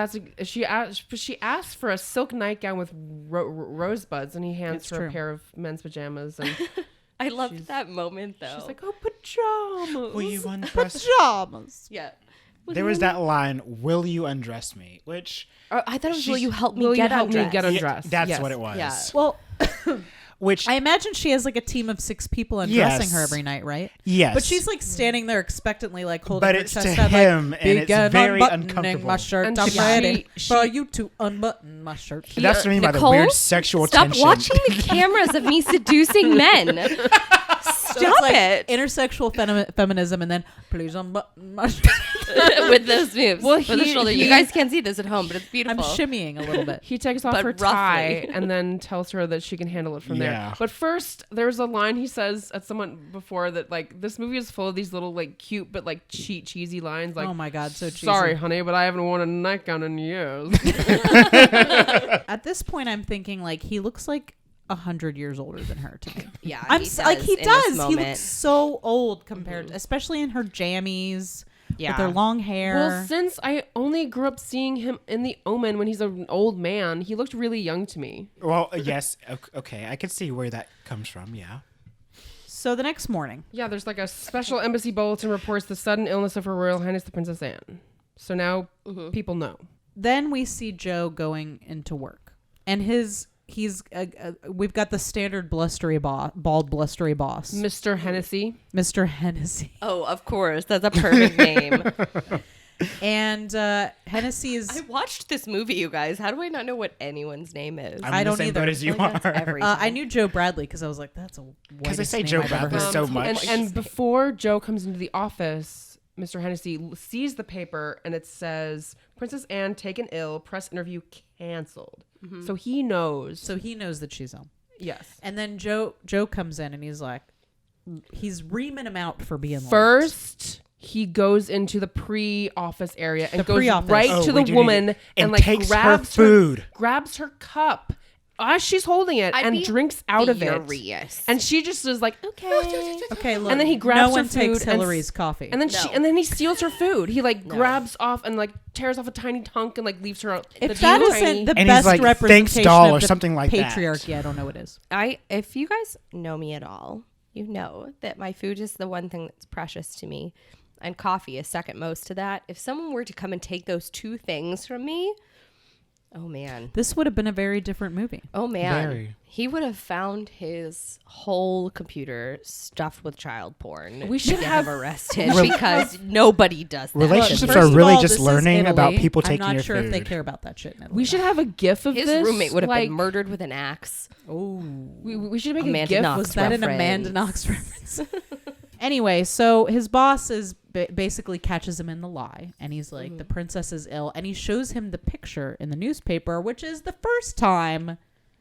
she asked for a silk nightgown with rosebuds, and he hands It's her true. a pair of men's pajamas, and I loved that moment though. she's like, "Oh, pajamas." Will you undress? Pajamas. yeah. There was that line, "Will you undress me?" Which I thought it was, will She's- you help me Will you get help me undressed? get yeah, undressed? that's Yes. what it was. Yeah. Well, Which I imagine she has like a team of 6 people undressing her every night, right? Yes. But she's like standing there expectantly, like holding But her it's chest to out, him, like, and it's "Begin very unbuttoning uncomfortable. my shirt. And I'm she- ready she- for you to unbutton my shirt." That's what I mean by the Nicole, weird sexual Stop tension. watching the cameras of me seducing men. So Stop it's like it. intersexual feminism, and then please unbutton my shirt. With those moves. Well, With the shoulder. You guys can't see this at home, but it's I'm beautiful. shimmying a little bit. He takes off But her tie roughly. and then tells her that she can handle it from Yeah. there. But first, there's a line he says at someone before that like this movie is full of these little like cute but like cheesy lines. Like, Oh my God, so cheesy. sorry, honey, but I haven't worn a nightgown in years. At this point, I'm thinking like he looks like 100 years older than her to me. Yeah, I'm he like he in this does. He moment. looks so old compared, especially in her jammies with her long hair. Well, since I only grew up seeing him in The Omen when he's an old man, he looked really young to me. Well, yes. Okay. I can see where that comes from. Yeah. So the next morning, Yeah, there's like a special embassy bulletin reports the sudden illness of Her Royal Highness the Princess Anne. So now people know. then we see Joe going into work, and we've got the standard bald blustery boss, Mr. Hennessy. Mr. Hennessy, Oh, of course. That's a perfect name. and Hennessy is. I watched this movie, you guys. How do I not know what anyone's name is? I'm I in the don't same either. boat as you Like, that's are. every I time. knew Joe Bradley because I was like, that's a Because I whitest say name Joe I've ever Bradley heard. so much. And before Joe comes into the office, Mr. Hennessy sees the paper and it says, Princess Anne taken ill, press interview canceled. So he knows. So he knows that she's home. Yes. And then Joe comes in and he's reaming him out for being late. First, he goes into the pre-office area and The goes pre-office. right Oh, to we the do need woman it. and And like takes her grabs food. grabs her cup as she's holding it I'd and be drinks out of it. furious. And she just is like, okay. Okay, look. And then he grabs no her one takes food and Hillary's coffee. And then No. he steals her food. He like grabs off and like tears off a tiny hunk and like leaves her out. if that isn't the And he's best like, "Thanks, representation doll," of or the something like that. patriarchy, I don't know what it is. If you guys know me at all, you know that my food is the one thing that's precious to me, and coffee is second most to that. If someone were to come and take those two things from me, oh man, This would have been a very different movie. oh man, Very. he would have found his whole computer stuffed with child porn. We to should get have- him arrested because nobody does that. Relationships First are of really all, just this is learning about Italy. people taking I'm your not sure if they food. care about that shit in Italy. We should have a gif of His this. roommate would have like, been murdered with an axe. We should make Amanda a gif. Knox Was that an reference. Amanda Knox reference? Anyway, so his boss basically catches him in the lie, and he's like, the princess is ill, and he shows him the picture in the newspaper, which is the first time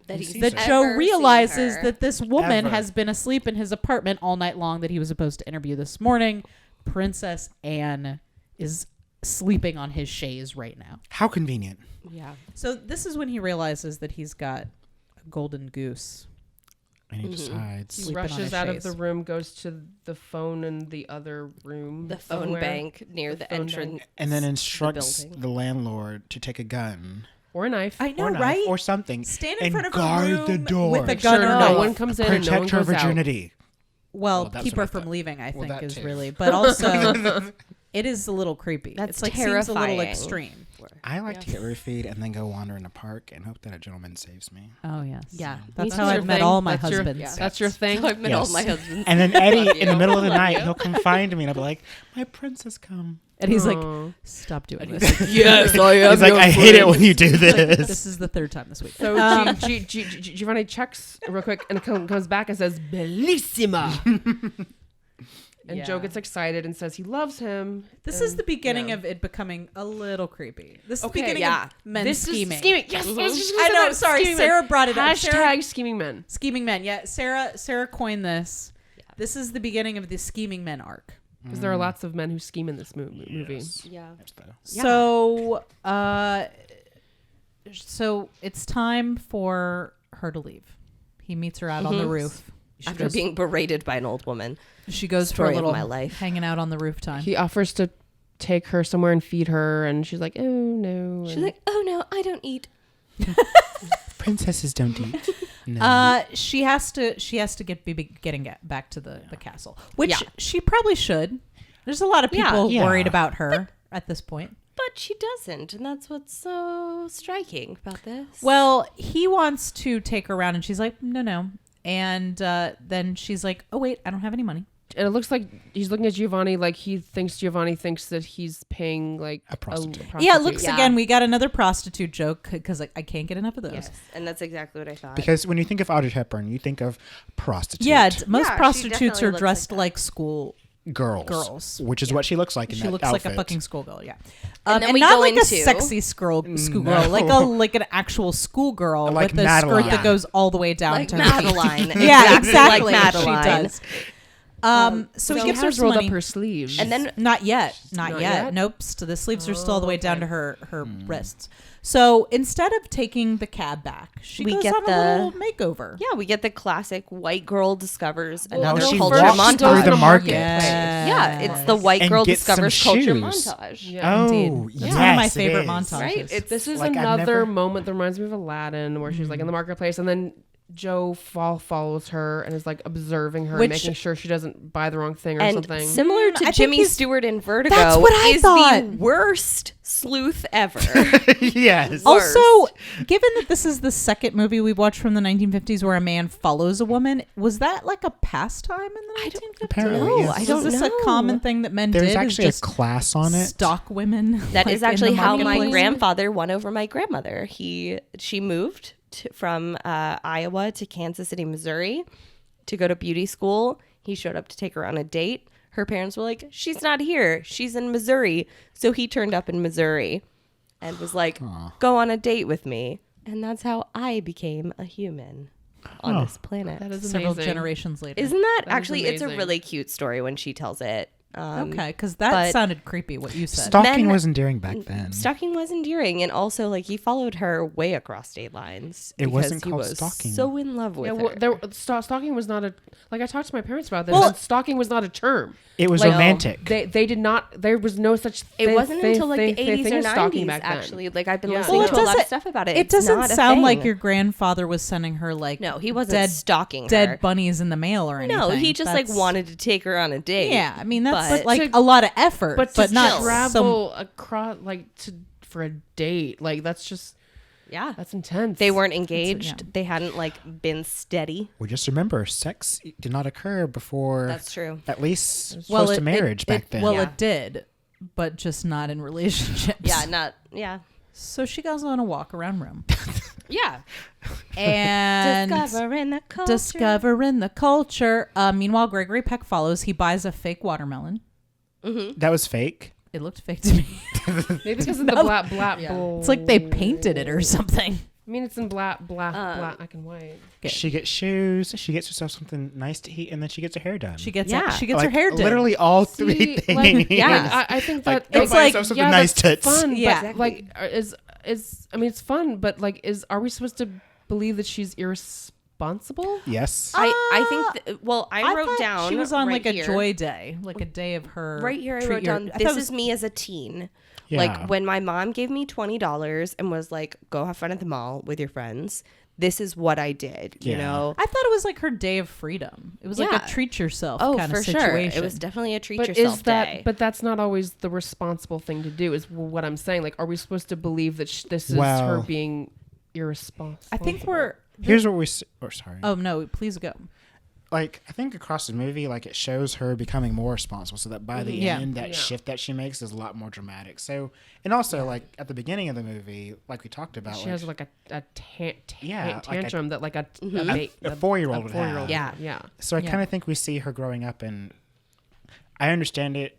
That he's that ever Joe seen realizes her. that this woman Ever. has been asleep in his apartment all night long that he was supposed to interview this morning. Princess Anne is sleeping on his chaise right now. How convenient. Yeah. So this is when he realizes that he's got a golden goose. And he decides. He sleeping on rushes his out of chaise. the room, goes to the phone in the other room. The phone somewhere. bank near the phone entrance. bank. And then instructs building. the landlord to take a gun. Or a knife. I know, or knife right? or something. Stand in and front of guard a room the door. with a Make gun sure or no knife. one comes in and no one Protect her goes out. virginity. Well, that's keep what her I thought. from leaving, I think, that is too. really. But also, it is a little creepy. That's it's like seems a little terrifying. extreme. I like to get roofied and then go wander in a park and hope that a gentleman saves me. Oh yes. Yeah. That's Me how too. I've met Thing. all my That's your- husbands. yeah. That's your thing. I've met all Yes. my husbands. And then Eddie, Love in the you. middle of the Love night, you. he'll come find me and I'll be like, "My prince come." And he's like, Aw. "Stop doing this." Yes, I am. He's like, "I hate it when you do this." This is the third time this week. So Giovanni checks real quick and comes back and says, "Bellissima." And Yeah. Joe gets excited and says he loves him. This and, is the beginning yeah. of it becoming a little creepy. This is Okay, the beginning yeah. of men This scheming. is scheming. Yes, I was just gonna I say know. that. Sorry, Scheming Sarah men. brought it up. Hashtag Sarah- scheming men. Scheming men. Yeah, Sarah coined this. This is the beginning of the scheming men arc. Because there are lots of men who scheme in this movie. Yeah. So, so it's time for her to leave. He meets her out on the roof. She After goes, being berated by an old woman. she goes for Story a of little my life. hanging out on the roof time. He offers to take her somewhere and feed her, and she's like, "Oh no." She's and- like, oh no, I don't eat. Princesses don't eat. No. She has to be getting back to the castle, which Yeah. she probably should. There's a lot of Yeah. people Yeah. worried about her at this point. But she doesn't, and that's what's so striking about this. Well, he wants to take her around, and she's like, no. And then she's like, oh, wait, I don't have any money. And it looks like he's looking at Giovanni like Giovanni thinks that he's paying like A prostitute. Yeah, it looks, Yeah. again, we got another prostitute joke because I can't get enough of those. Yes, and that's exactly what I thought. Because when you think of Audrey Hepburn, you think of prostitute. Yeah, most Yeah, she prostitutes definitely are looks dressed like that. like school girls, which is what she looks like in She that looks outfit. like a fucking schoolgirl, yeah. And then and we not go like a into- sexy schoolgirl, No. like an actual schoolgirl Like with a Madeline. skirt that goes all the way down like to her feet. Madeline. Yeah, exactly. Like Madeline. She does. So he she gives her has some rolled money. up her sleeves. And then Not yet. Not Not yet. yet? Nope. So the sleeves are still all the way down to her wrists. So instead of taking the cab back, she We goes get on a the- little makeover. yeah, we get the classic white girl discovers Well, another she culture walks montage. through the Goes market. Yeah, it's the white And girl gets some discovers culture shoes. montage. Yeah. Oh, Indeed. yes, It's one of my it favorite is. montages. Right? This is Like, I've another never- moment that reminds me of Aladdin, where she's like in the marketplace, and then Joe follows her and is like observing her, Which- making sure she doesn't buy the wrong thing or And something. similar I to think Jimmy he's- Stewart in Vertigo, That's what I is thought. the worst sleuth ever. Yes. Worst. Also, given that this is the second movie we watched from the 1950s where a man follows a woman, was that like a pastime in the 1950s? Apparently, know. yes. I don't Was this know. a common thing that men There's did? actually is a just class on it. stalk women. That like, is in actually the how my marketplace? grandfather won over my grandmother. She moved from Iowa to Kansas City, Missouri, to go to beauty school. He showed up to take her on a date. Her parents were like, "She's not here. She's in Missouri." So he turned up in Missouri and was like, "Go on a date with me." And that's how I became a human on this planet. that is Several amazing. generations later. Isn't that That is actually? It's a amazing. really cute story when she tells it. Okay, because that but- sounded creepy, what you said. Stalking Men- was endearing back then. Stalking was endearing, and also like he followed her way across state lines. It because wasn't he called was stalking. So in love with Yeah, her. well, stalking was not a like I talked to my parents about this. Well- and stalking was not a term. It was Like, romantic. They did not. There was no such. It wasn't until like the thing 80s or as stalking 90s. back then. Actually, like I've been Yeah. listening Well, to it a lot of doesn't- stuff about it. It It's doesn't not a sound like thing. your grandfather was sending her like No, he wasn't dead stalking dead her. bunnies in the mail or anything. No, he just like That's- wanted to take her on a date. Yeah, I mean that's But- like To- a lot of effort, But but to not travel across like to for a date, like that's just yeah. that's intense. They weren't engaged. yeah. They hadn't like been steady. Well, just remember, sex did not occur before. That's true. At least close to marriage back then. Well, Yeah. it did, but just not in relationships. Yeah, not yeah. So she goes on a walk around Rome Yeah. and Discovering the culture. discovering the culture. Meanwhile, Gregory Peck follows. He buys a fake watermelon. that was fake. It looked fake to me. maybe because of the black. It's like they painted it or something. I mean, it's in black and white. Okay. She gets shoes. She gets herself something nice to eat, and then she gets her hair done. She gets Yeah. she gets Like, her hair done. Literally all three See, things. like, Yeah. I think that Like, It's like- something nice that's tits. fun. Yeah. But, like is I mean, it's fun, but like, are we supposed to believe that she's irresponsible? Yes. I think well, I wrote thought down she was on right like a here. joy day, like a day of her. Right here, I treat wrote your- down, I this thought it is me as a teen. Yeah. Like when my mom gave me $20 and was like, go have fun at the mall with your friends. This is what I did, you Yeah. know? I thought it was like her day of freedom. It was like Yeah. a treat yourself Oh, kind for of sure. situation. It was definitely a treat But yourself is that? day. But that's not always the responsible thing to do. Is what I'm saying. Like, are we supposed to believe that this is Well- her being irresponsible? I think we're. Here's what we. Sorry. Oh no! Please go. Like I think across the movie, like it shows her becoming more responsible, so that by the Yeah. end, that shift that she makes is a lot more dramatic. So, and also like at the beginning of the movie, like we talked about, She like, has like a Yeah, like a- tantrum that like a a 4-year-old would have. 4-year-old. Yeah. Yeah. So I Yeah. kind of think we see her growing up, and I understand it.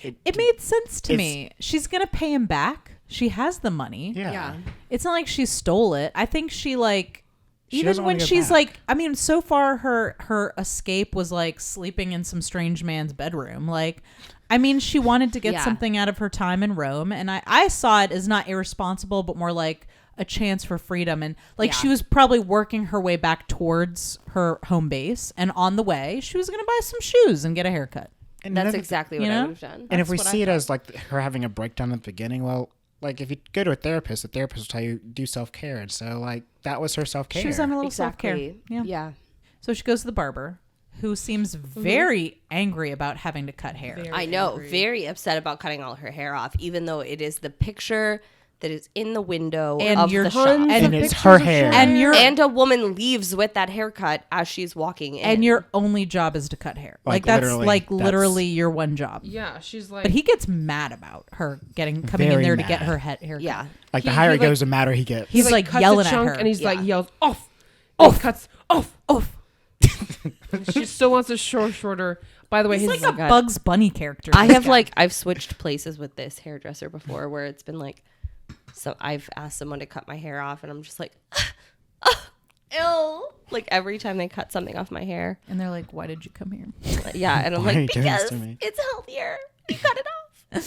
It made sense to It's- me. She's gonna pay him back. She has the money. Yeah. yeah. It's not like she stole it. I think she like. She Even doesn't when wanna go she's back. like, I mean, so far her escape was like sleeping in some strange man's bedroom. Like, I mean, she wanted to get Yeah. something out of her time in Rome, and I saw it as not irresponsible, but more like a chance for freedom. And like, Yeah. she was probably working her way back towards her home base, and on the way, she was gonna buy some shoes and get a haircut. And That's another- exactly what you I know? would have done. And if That's we what I see it thought. as like her having a breakdown at the beginning, well, like if you go to a therapist, the therapist will tell you do self care, and so like that was her self care. She was on a little self care. Exactly. Yeah. So she goes to the barber, who seems very angry about having to cut hair. I know. Very upset about cutting all her hair off, even though it is the picture that is in the window And of you're the shop. And it's her hair. And A woman leaves with that haircut as she's walking in. and your only job is to cut hair. Like that's literally your one job. Yeah, she's like. But he gets mad about her coming in Very there to get mad. her hair. yeah. Like the He- higher he, it goes, the madder he gets. He's like cuts yelling a chunk at her. and he's like Yeah. yells off. Off. He cuts off. She still wants it shorter. By the way, He's his like a Bugs Bunny character. I this have guy. I've switched places with this hairdresser before where it's been like, so I've asked someone to cut my hair off and I'm just like, ew. Like every time they cut something off my hair. And they're like, why did you come here? Yeah. And I'm Why are you like, doing this because to me? it's healthier. You cut it off.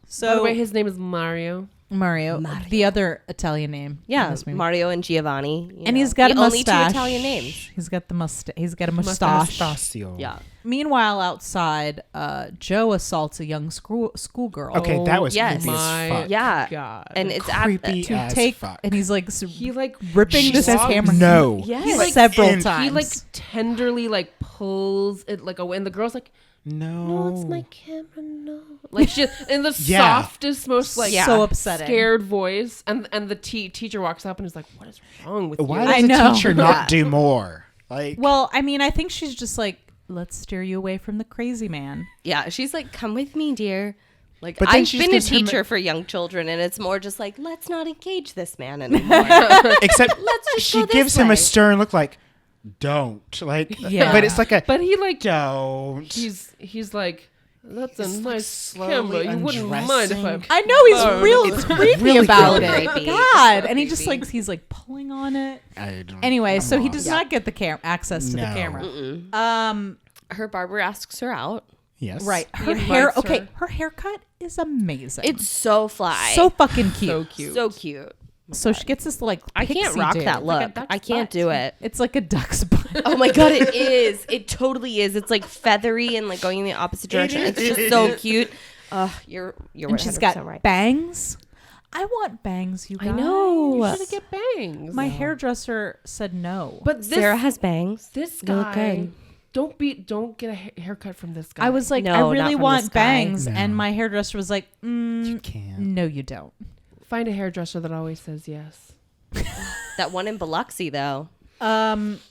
So By the way, his name is Mario. Mario, the other Italian name. in Yeah. this movie. Mario and Giovanni. you And know, he's got the a only mustache. two Italian names. He's got the mustache. He's got a mustache. Mustachio. Yeah. Meanwhile, outside, Joe assaults a young schoolgirl. Okay, that was yes. creepy My as fuck. Yeah. God. And it's Creepy to as take, fuck. and he's like he like ripping this walks- camera. No. Yes. Several and- times. He like tenderly like pulls it like away, and the girl's like, No. "No, it's my camera, no." Like she in the Yeah. softest, most like so upsetting. scared voice, and the teacher walks up and is like, "What is wrong with Why you?" I does know. the teacher not do more? Like, Well, I mean, I think she's just like, let's steer you away from the crazy man. Yeah, she's like, "Come with me, dear." Like, But then I've she been a just gives him teacher for young children, and it's more just like, let's not engage this man anymore. except Let's just she go this gives him way. a stern look like, don't. Like, Yeah. but it's like a, But he like don't. he's like, "That's a He's, like, nice slowly camera. You wouldn't mind if I." undressing. I know he's real creepy really about creepy. it. Creepy. God, So and he just creepy. like he's like pulling on it. I don't- Anyway, come so he on. does not get the access to the No. camera. Her barber asks her out. Yes. Right, her invites hair. her. Okay, her haircut is amazing. It's so fly. so fucking cute. So cute. So cute. So she gets this like I can't pixie rock do. that look. duck's I can't butt. do it. It's like a duck's butt. Oh my god, it is. It totally is. It's like feathery and like going in the opposite direction. It's just so cute. You're And she's 100% got right. bangs. I want bangs, you guys. I know. You should get bangs. My hairdresser said no. But this Sarah has bangs. this You look guy. good. Don't get a haircut from this guy. I was like, No, I not really from want this guy. bangs, No. and my hairdresser was like, You can't. no, you don't. find a hairdresser that always says yes. That one in Biloxi though.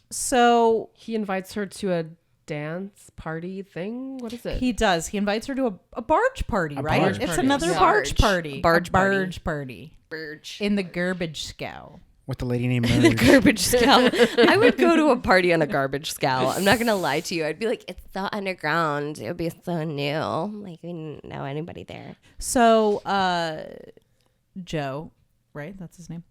So He invites her to a dance party thing. What is it? he does. He invites her to a barge party, right? barge It's party. another Yeah. barge party. Barge A party. barge party. Birch. In the garbage scow. With the lady named The Merge. garbage scow. I would go to a party on a garbage scow. I'm not gonna lie to you. I'd be like, it's so underground. It would be so new. Like we didn't know anybody there. So, Joe, right? That's his name.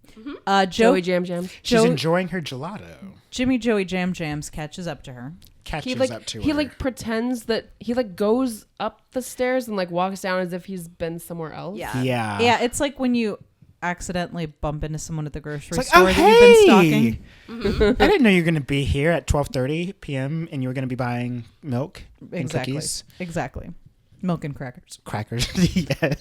Joe, Joey Jam Jam. She's Joe- enjoying her gelato. Jimmy Joey Jam Jams catches up to her. Catches up to her. he like pretends that he like goes up the stairs and like walks down as if he's been somewhere else. Yeah. Yeah. Yeah, it's like when you accidentally bump into someone at the grocery It's like, store oh, that you've been hey! stalking. I didn't know you were going to be here at 12:30 p.m. and you were going to be buying milk and cookies, Exactly. Milk and crackers. crackers. Yes.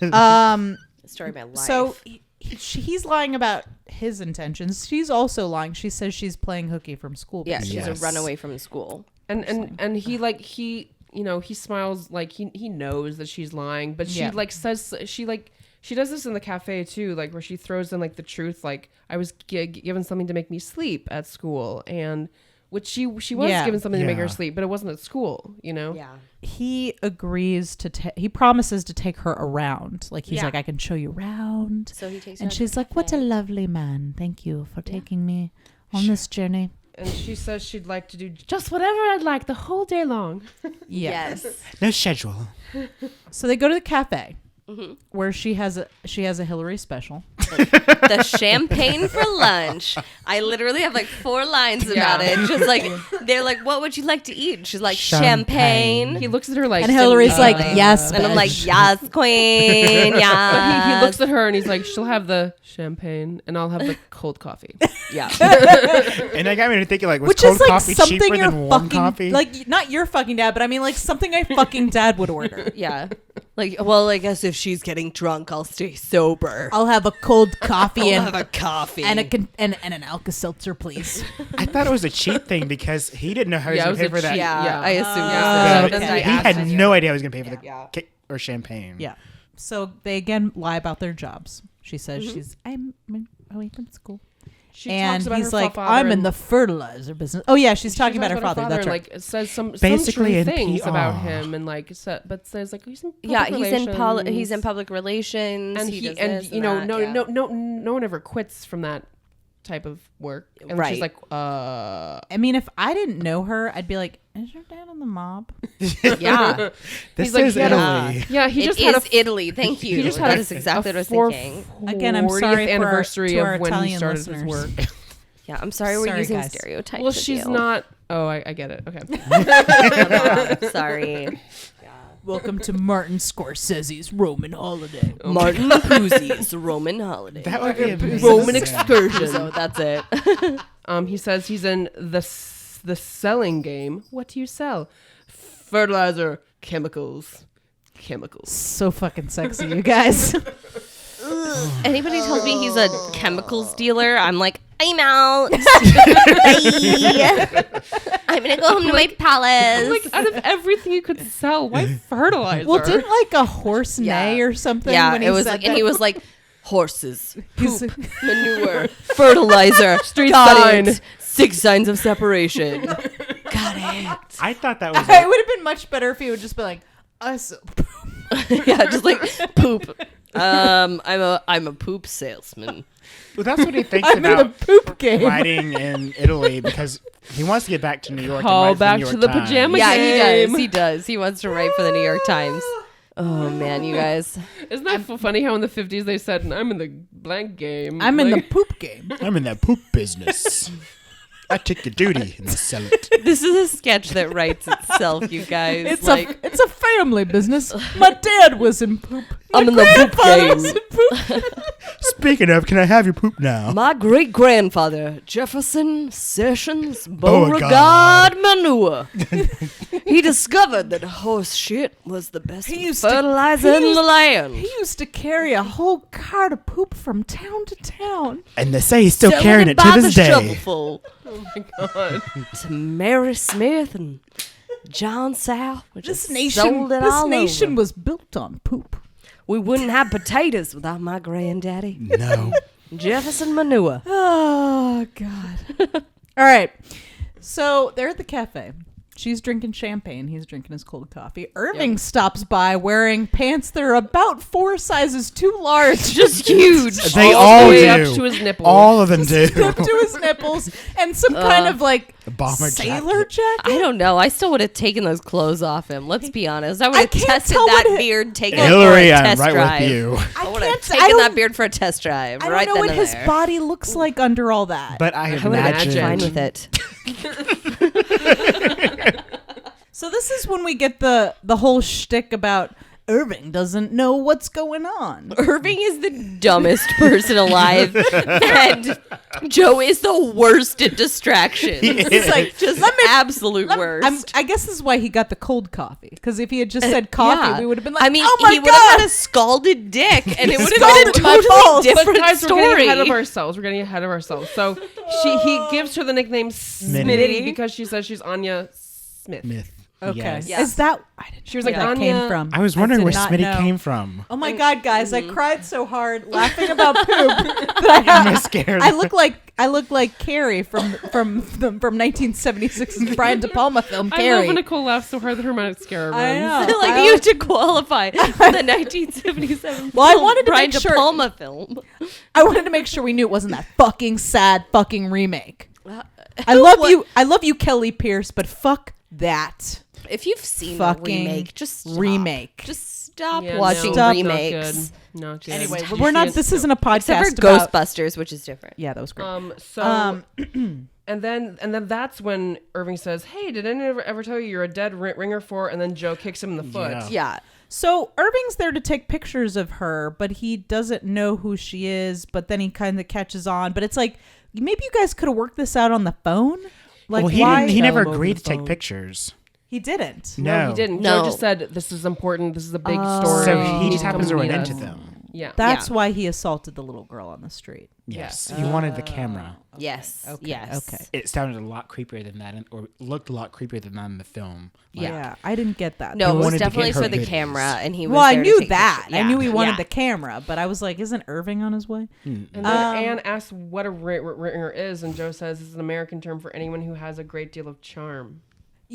Story of my life. So he's lying about his intentions. She's also lying. She says she's playing hooky from school. yeah, she's Yes. a runaway from school. And he like he you know he smiles like he knows that she's lying, but she Yeah. like says she does this in the cafe too, like where she throws in like the truth, like I was given something to make me sleep at school, and which she was Yeah. given something to make her Yeah. sleep, but it wasn't at school, you know. Yeah. He agrees to he promises to take her around. Like he's Yeah. like, I can show you around. So he takes her And out to she's the like, what a cafe. lovely man. Thank you for taking me on this journey. And she says she'd like to do just whatever I'd like the whole day long. Yes. No schedule. So they go to the cafe where she has a Hillary special. The champagne for lunch. I literally have like 4 lines about it. Just like they're like, what would you like to eat? She's like champagne. He looks at her like And Hillary's like, immediately. yes, And I'm like, bitch. yes, queen, But yes. he looks at her and he's like, she'll have the champagne and I'll have the cold coffee. Yeah. And that got me to thinking, like, was Which cold is like coffee something cheaper your than warm fucking coffee? like not your fucking dad, but I mean like something a fucking dad would order. Yeah. Like, well, I guess if she's getting drunk, I'll stay sober. I'll have a cold coffee I'll and have a coffee. and an Alka-Seltzer, please. I thought it was a cheap thing because he didn't know how he Yeah, was it going was to a pay for that. cheap- yeah, I assume Yeah. so. So That's he what he I had asked. no idea he was going to pay for the Yeah. cake or champagne. Yeah. So they again lie about their jobs. She says I'm away from school. She And talks about he's her like, father I'm in and- the fertilizer business. Oh yeah, she's she talking talks about her father. That's and, right. like says some Basically true in things PR. about him, and like but says like he's in public Yeah, relations. he's in public relations. and he does and this you know that, no one ever quits from that type of work. And Right. she's like, I mean, if I didn't know her, I'd be like, is your dad in the mob? yeah. This He's like, is he had a- Italy. yeah, he It just had is Italy. Thank you. he just had that a- is exactly a what I was thinking. Again, I'm sorry 40th for anniversary to our of when Italian he started listeners. his work. Yeah, I'm sorry we're Sorry, using guys. stereotypes. Well, of she's you. not. Oh, I get it. Okay. I'm sorry. Welcome to Martin Scorsese's Roman holiday. Martin Puzzi's Roman holiday. That would be amazing. Roman excursion. So that's it. He says he's in the selling game. What do you sell? Fertilizer, chemicals. So fucking sexy, you guys. Anybody tells me he's a chemicals dealer, I'm like, I'm out. Bye. I'm gonna go home to my palace. Like out of everything you could sell, why fertilizer? Well, didn't like a horse neigh or something? yeah, when he it was said like, that? and he was like, horses, He's- poop, manure, fertilizer, Street got sign. it. 6 signs of separation. Got it. I thought that was. it would have been much better if he would just be like, us. Yeah, just like poop. I'm a poop salesman. Well, that's what he thinks I'm in a about poop game. writing in Italy because he wants to get back to New York. Call and write back for to New the York Times. pajama Yeah, game. he does. He wants to write for the New York Times. Oh man, you guys. Isn't that funny how in the 50s they said, I'm in the blank game. I'm in the Like, poop game. I'm in that poop business. I take your duty and sell it. This is a sketch that writes itself, you guys. It's like, it's a family business. My dad was in poop. My I'm in the poop grandfather was game. in poop. Speaking of, can I have your poop now? My great grandfather, Jefferson Sessions Beauregard. Beauregard Manure. He discovered that horse shit was the best He used to- fertilizer he in used- the land. He used to carry a whole cart of poop from town to town. And they say he's still Selling carrying it by to the this day. shovelful oh my God. to Mary Smith and John South. This sold it all nation over. was built on poop. We wouldn't have potatoes without my granddaddy. No. Jefferson Manure. Oh God. All right. So they're at the cafe. She's drinking champagne. He's drinking his cold coffee. Irving stops by wearing pants that are about 4 sizes too large. Just huge. They All all the way do. up to his nipples. All of them do. up to his nipples and some kind of like Bomber sailor jacket. I don't know. I still would have taken those clothes off him. Let's be honest. I would have can't tested tell that what it- beard, taken it for Hillary, a I'm test right drive. with you. I would have can't- I taken don't- that beard for a test drive. I right don't know then what and his there. body looks like under all that. But I I would have been imagine. fine with it. So this is when we get the whole shtick about Irving doesn't know what's going on. Irving is the dumbest person alive, and Joe is the worst at distractions. He's like, Just absolute worst. I guess this is why he got the cold coffee. Because if he had just said coffee, Yeah. we would have been like, I mean, oh my he would God. have had a scalded dick, and it would have been a Scalded my totally balls. But different guys, we're story. getting ahead of ourselves. We're getting ahead of ourselves. So he gives her the nickname Smitty because she says she's Anya Smith. Myth. Okay. Yes. Yeah. Is that... I didn't She was know like, where that Anya- came from. I was wondering did where not Smitty know. came from. Oh my God, guys! I cried so hard laughing about poop that Mascara. I look like Carrie from 1976's Brian De Palma film. I love Carrie. when Nicole laughs so hard that her mascara runs. I know. Like you have to qualify the 1977 Well, I wanted to Brian make De sure- Palma film. I wanted to make sure we knew it wasn't that fucking sad fucking remake. I love you, Kelly Pierce, but fuck that If you've seen fucking the remake, just stop. remake. Just stop Yeah, watching Stop. remakes. Not good. Anyway, You we're not. can't- This isn't a podcast Except for about. Ghostbusters, which is different. Yeah, that was great. And then that's when Irving says, "Hey, did anyone ever tell you you're a dead ringer for?" And then Joe kicks him in the foot. Yeah. Yeah. So Irving's there to take pictures of her, but he doesn't know who she is. But then he kind of catches on. But it's like maybe you guys could have worked this out on the phone. Like Well, he why? didn't. He never Tell him over agreed the to take phone. pictures. He didn't. No, No, he didn't. No. Joe just said, "This is important. This is a big story." So You he need just to come happens to run meet into us." them. Yeah. That's why he assaulted the little girl on the street. Yes. He wanted the camera. Yes. Okay. Yes. Okay. It sounded a lot creepier than that, or looked a lot creepier than that in the film. Like, Yeah, I didn't get that. No, it was wanted to definitely get her for the goodies. camera, and he was. Well, I there to knew take that. pictures. I knew he wanted Yeah. the camera, but I was like, isn't Irving on his way? And then Anne asks what a ringer is, and Joe says it's an American term for anyone who has a great deal of charm.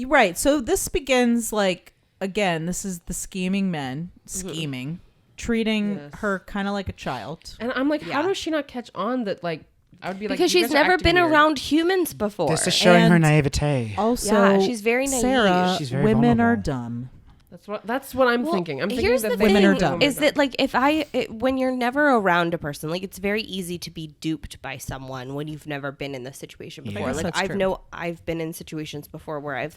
Right. So this begins like, again, this is the scheming men scheming, treating Yes. her kind of like a child. And I'm like, how does she not catch on that? Like, I would be like, Because you she's guys are never acting been weird. around humans before. This is showing her And- naivete. Also, Yeah, she's very naive. Sarah, She's very women are vulnerable. dumb. That's what I'm thinking. I'm thinking Here's that the they- thing: Women are dumb. is that like when you're never around a person, like it's very easy to be duped by someone when you've never been in the situation before. guess Like that's I've been in situations before where I've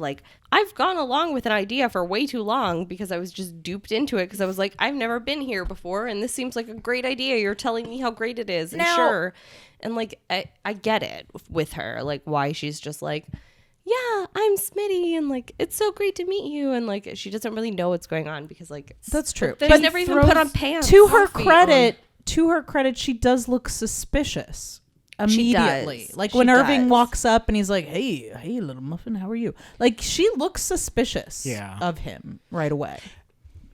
gone along with an idea for way too long because I was just duped into it because I was like, I've never been here before and this seems like a great idea. You're telling me how great it is, and sure, and like I get it with her, like why she's just like, yeah, I'm Smitty, and like it's so great to meet you, and like she doesn't really know what's going on because like That's true. she's But never even put on pants. to her credit, she does look suspicious She immediately. does. Like She when Irving does. walks up and he's like, "Hey, little muffin, how are you?" Like she looks suspicious of him right away.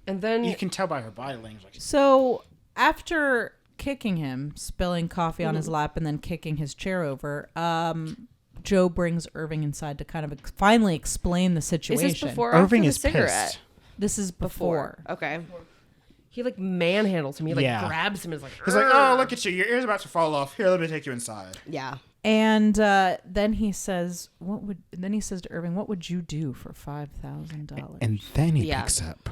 And then You can tell by her body language. Like, So after kicking him, spilling coffee on his lap, and then kicking his chair over, Joe brings Irving inside to kind of finally explain the Is situation. this before or Irving after is the cigarette? pissed. This is before. Okay. he like manhandles him. He like Yeah. grabs him and is like, He's like, oh, look at you. Your ear's about to fall off. Here, let me take you inside. Yeah. And then he says, Then he says to Irving, "What would you do for $5,000?" And then he Yeah. picks up.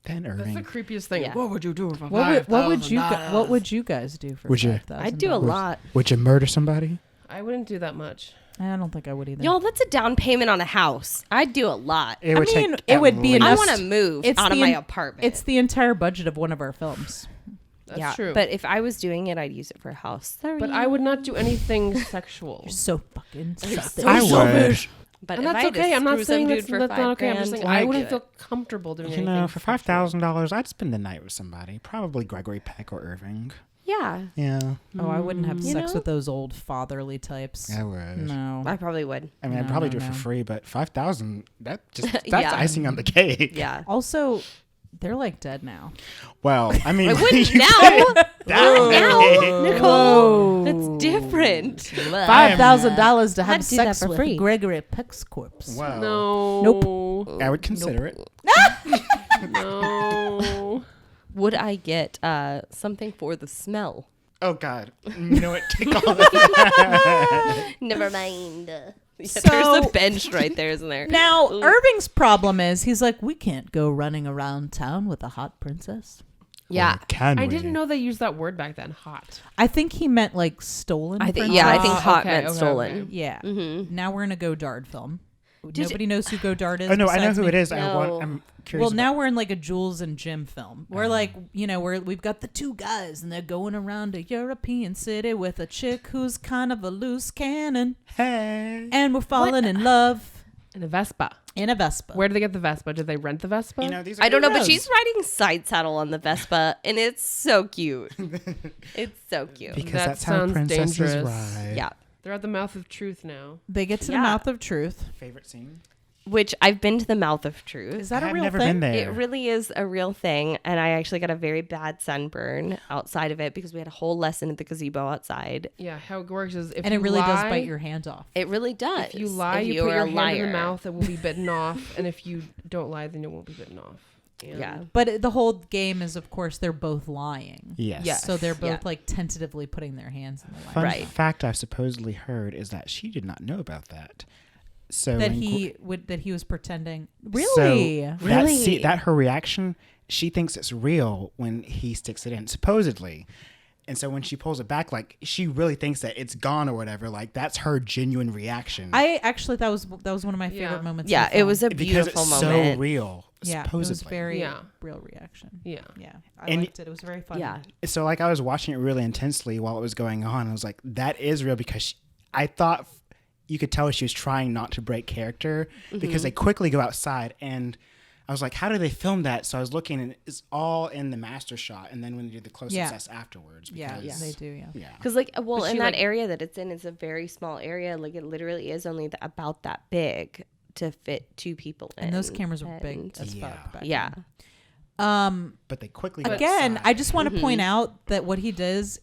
Then That's the Irving. creepest thing. Yeah. What would you do for What would you $5,000? What would you guys do for Would you- $5,000? I'd do a lot. Would you murder somebody? I wouldn't do that much. I don't think I would either. Y'all, that's a down payment on a house. I'd do a lot. It would mean, take it at would be least- I enough- want to move it's out of the my en- apartment. It's the entire budget of one of our films. That's true. But if I was doing it, I'd use it for a house. Sorry. But I would not do anything sexual. So fucking selfish. I would. But And if that's I had to okay. I'm not screw some saying dude that's, for that's not okay. I'm just $5,000, saying I I'd wouldn't do feel comfortable doing You anything. know, for $5,000, I'd spend the night with somebody. Probably Gregory Peck or Irving. Yeah, Yeah, Oh, I wouldn't have You sex know? with those old fatherly types. I would. No. I probably would. I mean, I'd No, probably no, do it no. for free, but $5,000, that's Yeah. icing on the cake. Yeah. Also, they're like dead now. Well, I mean, I wouldn't you now. said that Now, way. Nicole. That's different. $5,000 to have I'd do that sex for with free. Gregory Peck's corpse. Wow. No. Nope. I would consider it. No. Would I get something for the smell? Oh, God. You know what? Take all that. Never mind. Yeah, So- there's a bench right there, isn't there? Now, Irving's problem is he's like, we can't go running around town with a hot princess. Yeah. Can I we? didn't know they used that word back then. Hot. I think he meant like stolen. I think. princess. Yeah, I think Ah, hot okay, meant okay, stolen. okay. Yeah. Mm-hmm. Now we're in a Godard film. Nobody knows who Godard is. Oh, no, I know besides who me. it is. No. I'm curious. Well, now we're in like a Jules and Jim film. We're like, we've got the two guys and they're going around a European city with a chick who's kind of a loose cannon. Hey. And we're falling in love In a Vespa. in a Vespa. Where did they get the Vespa? Did they rent the Vespa? You know, these are I don't know, Who but knows? she's riding side saddle on the Vespa, and it's so cute. It's so cute. because That that's how sounds princesses dangerous. ride. Yeah. They're at the mouth of truth now. They get to the Yeah. mouth of truth. Favorite scene? Which I've been to the Mouth of Truth. Is that a I've real never thing? been there. It really is a real thing, and I actually got a very bad sunburn outside of it because we had a whole lesson at the gazebo outside. Yeah, how it works is if And you it really does lie- bite your hand off. It really does. If you lie, if you put are your a hand liar. in the mouth, it will be bitten off. And if you don't lie, then it won't be bitten off. And Yeah. But the whole game is, of course, they're both lying. Yes. Yes. So they're both Yeah. like tentatively putting their hands in the lie. Fun Right. fact I've supposedly heard is that she did not know about that. So That when he was pretending. So Really? that her reaction, she thinks it's real when he sticks it in, supposedly. And so when she pulls it back, like she really thinks that it's gone or whatever. Like that's her genuine reaction. I actually that was one of my favorite Yeah. moments. Yeah, of the it film. was a because beautiful it's moment. so real. Yeah, supposedly. it was very Yeah. real reaction. Yeah. Yeah, I And- liked it. It was very fun. Yeah. So like I was watching it really intensely while it was going on. I was like, that is real because I thought you could tell she was trying not to break character because they quickly go outside and I I was like, how do they film that? So I was looking, and it's all in the master shot, and then when they do the close-ups, that's afterwards. Because, They do. Yeah. Because like, well, But in she, that like- area that it's in, it's a very small area. Like it literally is only about that big to fit 2 people in. And those cameras were big And- as Yeah. fuck. Back Yeah. then. but they quickly got Again, outside. I just want to point out that what he does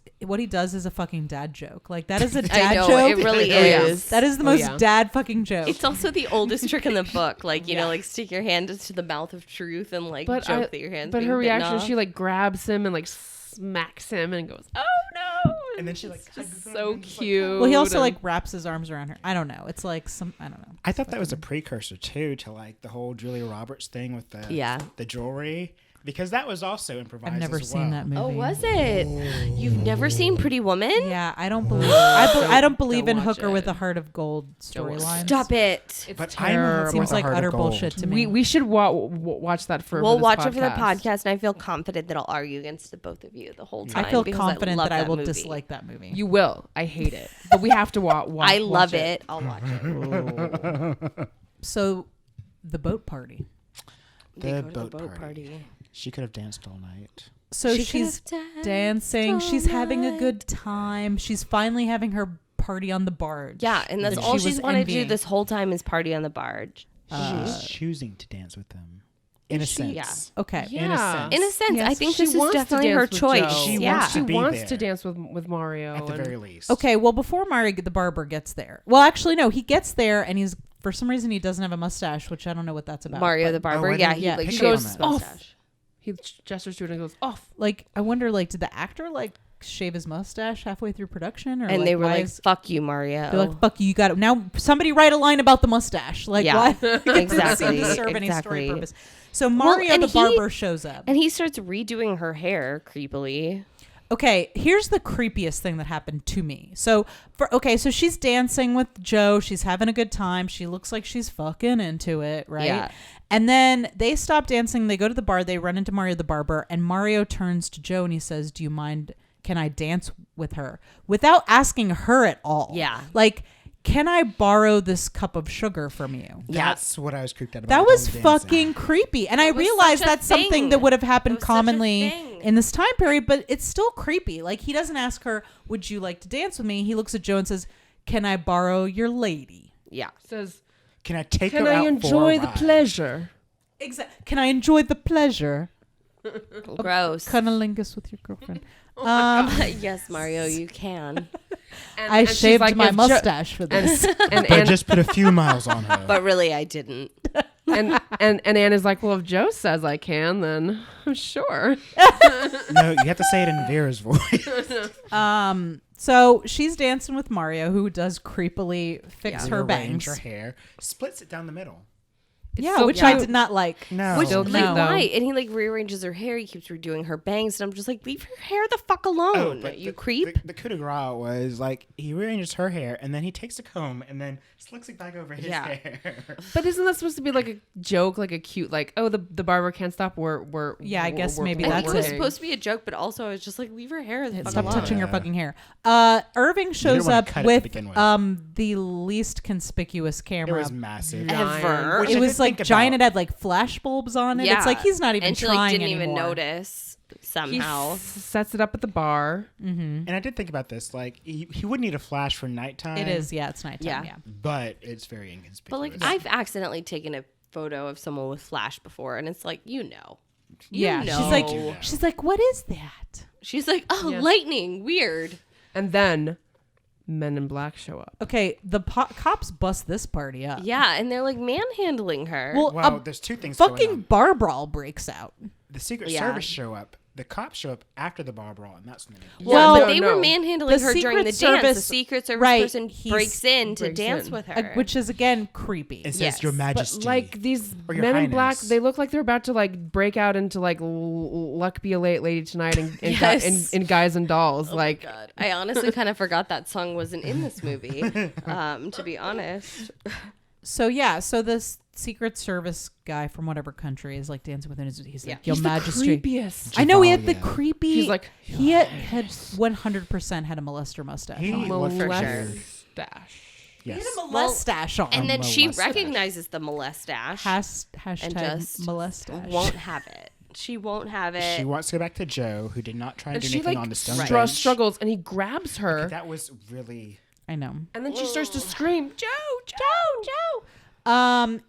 is a fucking dad joke. Like that is a I dad know, joke. it really Oh, yeah. is. That is the Oh, most yeah. dad fucking joke. It's also the oldest trick in the book. Like, you know, like stick your hand into the mouth of truth and like But joke that your hand's But being her bitten reaction, off. she like grabs him and like smacks him and goes, "Oh no!" And then she like It's hugs just him so and just, like, cute. well, he also and- like wraps his arms around her. I don't know. It's like I don't know. I thought that was a precursor too to like the whole Julia Roberts thing with the jewelry, because that was also improvised. I've never as seen well. that movie. Oh, was it? You've never seen Pretty Woman? Yeah, I don't believe. I don't believe Don't in watch Hooker with it. a Heart of Gold storylines. Stop it. It's But I know that terrible. Seems With a like Heart of utter Gold. bullshit to me. We should watch that for. We'll this watch it for the podcast. podcast, and I feel confident that I'll argue against the both of you the whole time. I feel because confident love that I will movie. dislike that movie. You will. I hate it, but we have to watch. I love it. I'll watch it. So, the boat party. They The go to boat party. She could have danced all night. So She she's could have dancing. all She's having a night. good time. She's finally having her party on the barge. Yeah, and that's that all she she's was wanted to do envying. this whole time is party on the barge. She's choosing to dance with them. In a she? sense. Yeah. Okay. In a sense. In a sense, Yes, I think she this is wants to definitely dance her with choice. Joe. She Yeah. wants She to be wants there. to dance with Mario. At the and- very least. Okay. Well, before Mario the barber gets there. Well, actually, no. He gets there, and he's for some reason he doesn't have a mustache, which I don't know what that's about. Mario but, the barber. I Yeah, didn't he like pick shows up his on that. mustache. He gestures to it and goes off. like, I wonder, like, did the actor like shave his mustache halfway through production, or And like, they were why like, is- "Fuck you, Mario." they're like, "Fuck you, you got it." Now somebody write a line about the mustache. Like, Yeah. why? It doesn't Exactly, seem to serve any story exactly. purpose. So Mario and the he- barber shows up. And he starts redoing her hair creepily. Okay, here's the creepiest thing that happened to me. So so she's dancing with Joe. She's having a good time. She looks like she's fucking into it, right? Yeah. And then they stop dancing. They go to the bar. They run into Mario the barber, and Mario turns to Joe and he says, "Do you mind? Can I dance with her?" Without asking her at all. Yeah. Like, can I borrow this cup of sugar from you? That's what I was creeped out about. That the was whole dancing. fucking creepy. And I was realized such a that's something thing. that would have It happened was such a commonly thing. in this time period, but it's still creepy. Like, he doesn't ask her, "Would you like to dance with me?" He looks at Joe and says, "Can I borrow your lady?" Yeah. Says, Can I take "Can her I out for enjoy a the ride? pleasure?" Exactly. Can I enjoy the pleasure? Gross. Cunnilingus with your girlfriend. Yes, Mario, you can. I she's shaved like, my "If Jo-" mustache for this. But just put a few miles on her. But really, I didn't. and Anne is like, "Well, if Joe says I can, then I'm sure." No, you have to say it in Vera's voice. So she's dancing with Mario, who does creepily fix her Rearrange bangs. her hair, splits it down the middle. Yeah, so which I cute. did not like. No. Which, Still like, cute, though. why? And he, like, rearranges her hair. He keeps redoing her bangs. And I'm just like, leave her hair the fuck alone, but you the, creep. The coup de grace was like he rearranges her hair and then he takes a comb and then slicks it back over his Yeah. hair. But isn't that supposed to be like a joke, like a cute, like, oh, the barber can't stop? We're Yeah, I guess maybe I that's think it was it. supposed to be a joke, but also I was just like, leave her hair the fuck Stop alone. touching her Yeah. fucking hair. Irving shows wanna up cut it to with begin with. the least conspicuous It camera. was massive. Ever. Which It I was did like think giant. about. It had like flash bulbs on it. Yeah. It's like he's not even and she, trying like, didn't anymore. even notice He somehow. sets it up at the bar. And I did think about this. Like he would need a flash for nighttime. It is, yeah. It's nighttime, Yeah. yeah. but it's very inconspicuous. But, like, I've accidentally taken a photo of someone with flash before, and it's like, you know. Yeah, know. she's like, what is that? She's like, oh, Yeah. lightning, weird. And then Men in Black show up. Okay, the cops bust this party up. Yeah, and they're like manhandling her. Well, well, there's two things going fucking on. bar brawl breaks out. The Secret Yeah. Service show up. The cops show up after the bar brawl, and that's when they Well, but they no. were manhandling The her during the Secret dance. The Service- Secret Service right, person he's- breaks in to breaks dance in. with her. Which is, again, creepy. It says Yes, Your but, Majesty. But like these Or Your Men in Black, Highness. they look like they're about to like break out into like Luck Be a Late Lady Tonight and Yes. in Guys and Dolls. like God, I honestly kind of forgot that song wasn't in this movie. To be honest, So, yeah, so this Secret Service guy from whatever country is like dancing with him. He's like, Your he's Majesty. the creepiest. I know he had the Javalia. creepy. He's like, he had 100% had a molester mustache. He on. looked For Molest sure. Stash. He had Yes. a mustache on. And then she molestache. recognizes the molestache Hashtag and just molestache. won't have it. She won't have it. She wants to go back to Joe, who did not try and And do she anything like on the stone strugg- bench. struggles, and he grabs her, That was really. I know. and then she starts to scream, "Joe, Joe, Joe!"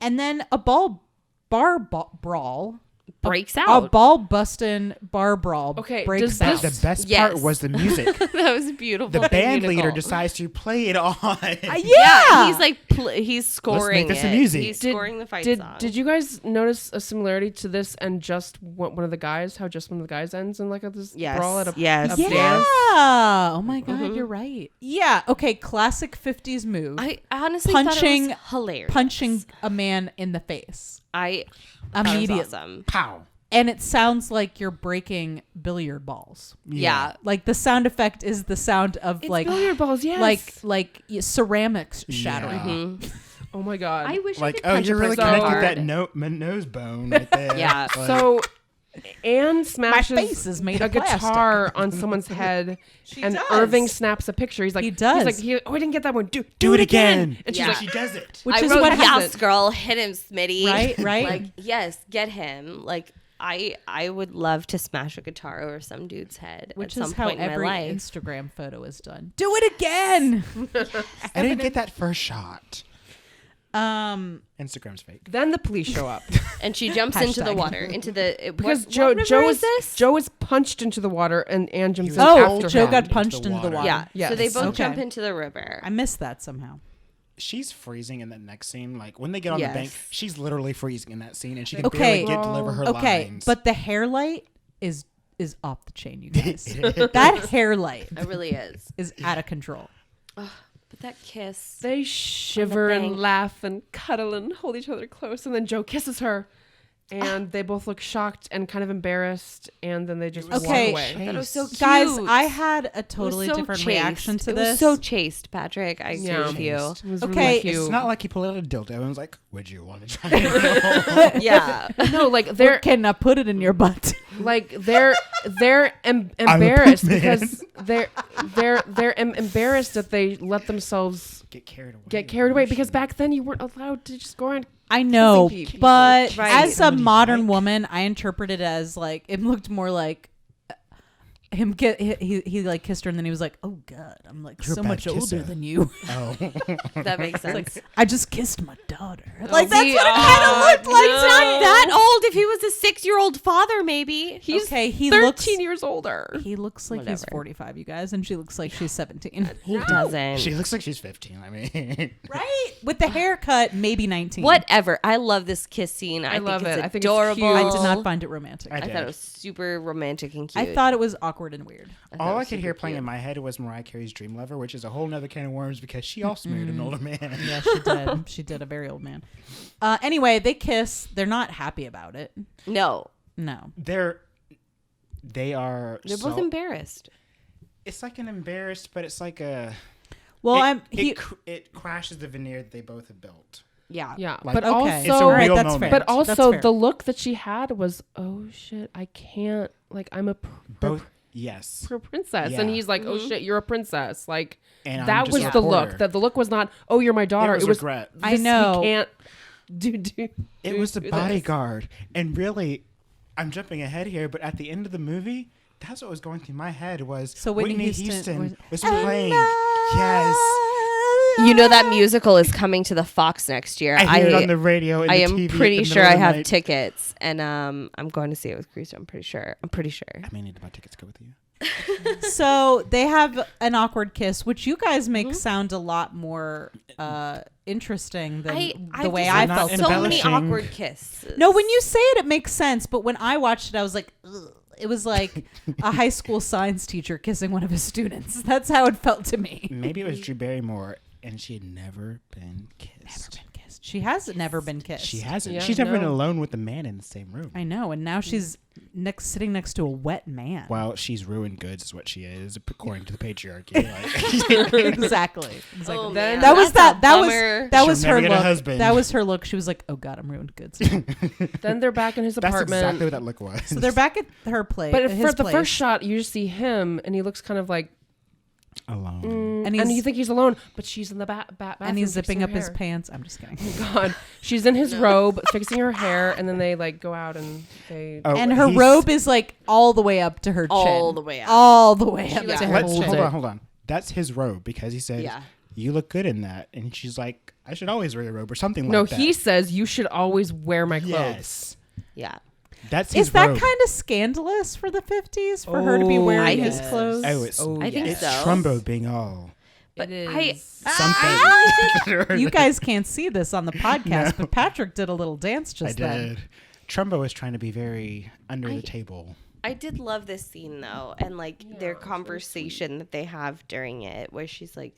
And then a brawl. breaks A out. ball busting bar brawl. Okay, breaks does out. this- The best Yes. part was the music. That was beautiful. The and band leader beautiful. decides to play it on. Yeah, he's like he's scoring this a it. music. He's scoring the fight Did song. Did you guys notice a similarity to this and just one of the guys? How just one of the guys ends in like this Yes. brawl at a Yes. a Yeah. dance? Oh my God, you're right. Yeah. Okay. Classic 50s move. I honestly Punching- thought it was hilarious. Punching a man in the face That was immediately. awesome. Pow. And it sounds like you're breaking billiard balls. Yeah. Like the sound effect is the sound of It's like billiard balls, yes. like ceramics shattering. Yeah. Oh my god. I wish I Like, could oh, punch you're a really person connected hard. that nose bone right there. Yeah. Like, So Anne smashes face is made a of plastic. guitar on someone's head, and does. Irving snaps a picture. He's like, He does. He's like, I didn't get that one. do it again. And she's Yeah. like, She does it. Which I is wrote, what yes, happens. girl, hit him, Smitty. Right. Like, yes, get him. Like, I would love to smash a guitar over some dude's head Which at is some how point in my every life. Instagram photo is done. Do it again. I didn't get that first shot. Um, Instagram's fake. Then the police show up And she jumps into the Hashtag. water, into the because what Joe river Joe is is this? Joe is punched into the water, and Anne jumps in Oh, after Joe him. got Into punched the into the water. water. Yeah. Yes. So they both Okay. jump into the river. I missed that somehow. She's freezing in that next scene. Like when they get on the bank, Yes. she's literally freezing in that scene, and she can Okay. barely deliver her Okay, lines. but the hair light is off the chain, you guys. That hair light It really is. is out of control. But that kiss. They shiver bank. and laugh and cuddle and hold each other close, and then Joe kisses her, and they both look shocked and kind of embarrassed, and then they just Okay. walk away. That was so cute. Guys, I had a It was totally so different chaste. reaction to it this. was so chaste, Patrick. I agree Yeah. with you. It was Okay, really it's cute. it's not like he pulled out a dildo and was like, "Would you want to try it?" Yeah. no, like Or they're can I put it in your butt? they're I'm a embarrassed poop man. because they're embarrassed that they let themselves Get carried away. because back then you weren't allowed to just go around. I know, Kissing people. but Right. as a Somebody modern like- woman, I interpret it as like it looked more like him get he like kissed her and then he was like, "Oh God, I'm like You're a so bad much older kisser." than you." Oh, That makes sense. Like I just kissed my daughter. Like that's See, what it kind of looked like. He's to not me. that old. If he was a 6-year-old father, maybe. He's Okay, he 13 looks years older. he looks like he's Whatever. 45, you guys, and she looks like she's 17. He doesn't. she looks like she's 15. I mean, Right? With the haircut, maybe 19. Whatever. I love this kiss scene. I love think it. it's I think it's adorable. cute. I did not find it romantic. I I did. thought it was super romantic and cute. I thought it was awkward and weird. thought all it I was could super hear playing cute. in my head was Mariah Carey's "Dream Lover," which is a whole nother can of worms because she also married an older man. Yeah, she did. She did, a very old man. Anyway, they kiss. They're not happy about it. No. No. They are. They're both embarrassed. It's like an embarrassed, but it's like a. Well, It crashes the veneer that they both have built. Yeah. Yeah, Like, but okay. It's a also, All right, real that's moment. fair. but That's also fair. the look that she had was, oh shit, I can't. Like I'm a Both. Yes. princess, and Yeah. he's like, oh shit, you're a princess. Like And I'm that just was a the reporter. look. That the look was not, oh, you're my daughter. It was regret. I this, know. He can't do. It was the do this. bodyguard. And really, I'm jumping ahead here, but at the end of the movie, that's what was going through my head was So Whitney Houston was playing. Yes. You know that musical is coming to the Fox next year. I hear it on the radio and I the am TV at pretty the sure middle I of the have night. tickets, and I'm going to see it with Chris. I'm pretty sure. I may need to buy tickets to go with you. So they have an awkward kiss, which you guys make sound a lot more interesting than the way I not felt. so many embellishing. awkward kisses. No, when you say it makes sense. But when I watched it, I was like, ugh. It was like a high school science teacher kissing one of his students. That's how it felt to me. Maybe it was Drew Barrymore, and she had never been kissed. She has never been kissed. She hasn't. Yeah, She's never been no. alone with a man in the same room. I know, and now she's sitting next to a wet man. Well, she's ruined goods, is what she is, according to the patriarchy. Like, Exactly. Oh, Then- man, That was that's a that was bummer. that She'll was never her get a look. husband. That was her look. She was like, "Oh God, I'm ruined goods." Then they're back in his that's apartment. exactly what that look was. So they're back at her place. But his for the place. first shot, you just see him, and he looks kind of like Alone. And you think he's alone, but she's in the bathroom and he's zipping up his hair. pants. I'm just kidding. Oh God, she's in his robe, fixing her hair, and then they like go out and they. Oh, and her robe is like all the way up to her chin. All the way up. All the way up to her Let's, chin. hold on. That's his robe because he says, you look good in that. And she's like, I should always wear a robe or something like that. No, he says you should always wear my clothes. Yes. Yeah. That's his Is that robe. kind of scandalous for the 50s for her to be wearing his clothes? I think it's so. Trumbo being all But It I is. something. You guys can't see this on the podcast, but Patrick did a little dance I just then. did. Trumbo is trying to be very under the table. I did love this scene though, and like their conversation that they have during it, where she's like,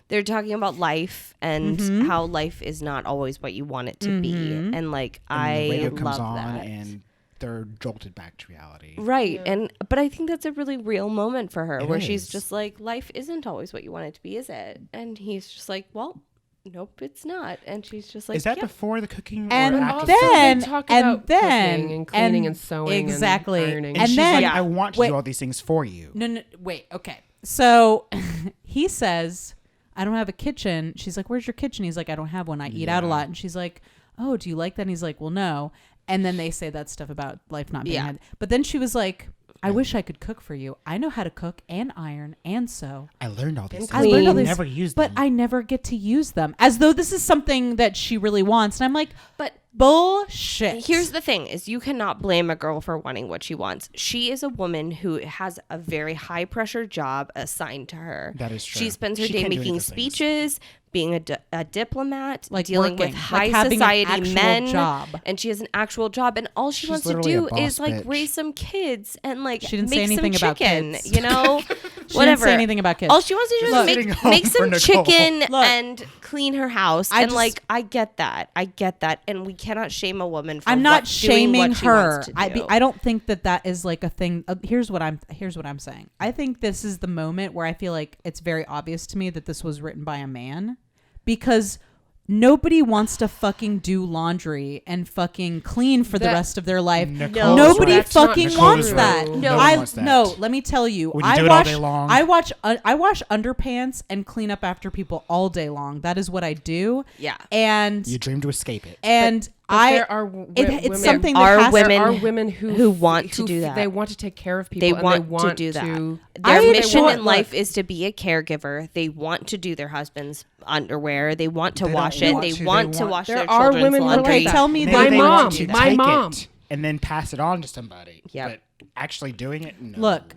they're talking about life and how life is not always what you want it to be, and like And the radio love comes on that. and they're jolted back to reality. Right, but I think that's a really real moment for her, where she's is. just like, life isn't always what you want it to be, is it? And he's just like, well, nope, it's not. And she's just like, Is that yeah. before the cooking And or after? then, they talk and about then, cooking and cleaning and sewing and exactly. ironing. And And she's then, like, I want to wait. do all these things for you. No, wait, okay. So he says, I don't have a kitchen. She's like, where's your kitchen? He's like, I don't have one. I eat out a lot. And she's like, oh, do you like that? And he's like, well, no. And then they say that stuff about life not being had. But then she was like, I wish I could cook for you. I know how to cook and iron and sew. I learned all these And things. I learned all but this, never used but them. I never get to use them. As though this is something that she really wants. And I'm like, But bullshit. here's the thing is you cannot blame a girl for wanting what she wants. She is a woman who has a very high pressure job assigned to her. That is true. She spends her She day can't do any making of those things. speeches, being a diplomat, Like dealing working, with like high having an society actual men. job. And she has an actual job. And all she She's wants to literally a do is boss like bitch. raise some kids and like She didn't make say anything some about chicken, kids. you know? She Whatever. didn't say anything about kids. All she wants to do Look. is Sitting make home for some Nicole. chicken Look. and clean her house. I And just- like, I get that. And we cannot shame a woman for I'm not doing shaming what she her. wants to do. I don't think that is like a thing. Here's what I'm saying. I think this is the moment where I feel like it's very obvious to me that this was written by a man, because nobody wants to fucking do laundry and fucking clean for the That- rest of their life. Nicole's Nobody right. That's not fucking true. wants that. No one wants that. No, let me tell you. When you I do it all wash, day long. I wash underpants and clean up after people all day long. That is what I do. Yeah. And You dream to escape it. But there are it's women, something There that are has women there are women who want to do that. They want to take care of people. They and want to do that. Their I mission want- in life is to be a caregiver. They want to do their husband's underwear. They want to They wash don't it. want They to. want They to want- wash There their are children's women who laundry. Okay, tell me Maybe that. they My want mom- to my take mom. it and then pass it on to somebody. Yep. But actually doing it, no. Look,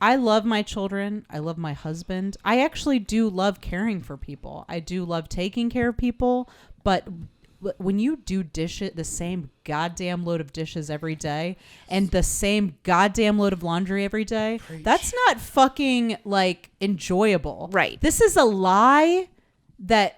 I love my children. I love my husband. I actually do love caring for people. I do love taking care of people. But when you do the same goddamn load of dishes every day and the same goddamn load of laundry every day, that's not fucking like enjoyable. Right. This is a lie that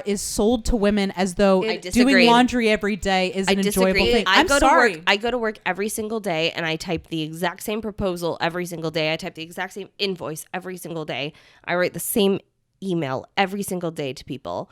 is sold to women as though I doing disagree. laundry every day is an I enjoyable disagree. thing. I I'm go sorry. to work. I go to work every single day, and I type the exact same proposal every single day. I type the exact same invoice every single day. I write the same email every single day to people.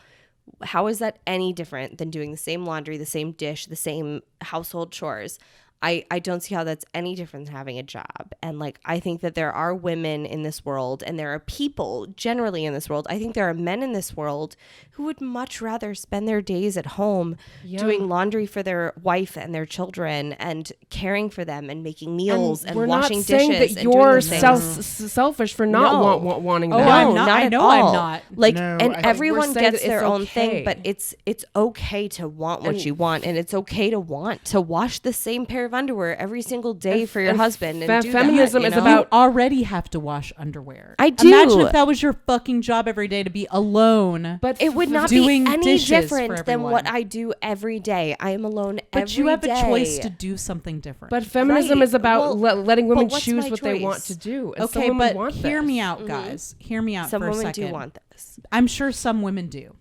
How is that any different than doing the same laundry, the same dish, the same household chores? I don't see how that's any different than having a job. And like, I think that there are women in this world and there are people generally in this world. I think there are men in this world who would much rather spend their days at home doing laundry for their wife and their children and caring for them and making meals and we're washing not saying dishes. that and doing you're the things. selfish for not No. wanting Oh, that. No, I'm not. not I at know all. I'm not. Like, No, and I- We're everyone saying gets that their it's own thing, okay. but it's okay to want what you want, and it's okay to want to wash the same pair of underwear every single day for your and husband. And do feminism that, is you know? about- You already have to wash underwear. I do. Imagine if that was your fucking job every day, to be alone. But It would not be doing any dishes for different than everyone. what I do every day. I am alone But every you have day. a choice to do something different. But feminism Right. is about Well, letting women but what's choose my what they want choice? to do. And some okay, women but want hear this. me out, guys. Hear me out Some for a women second. do want this. I'm sure some women do.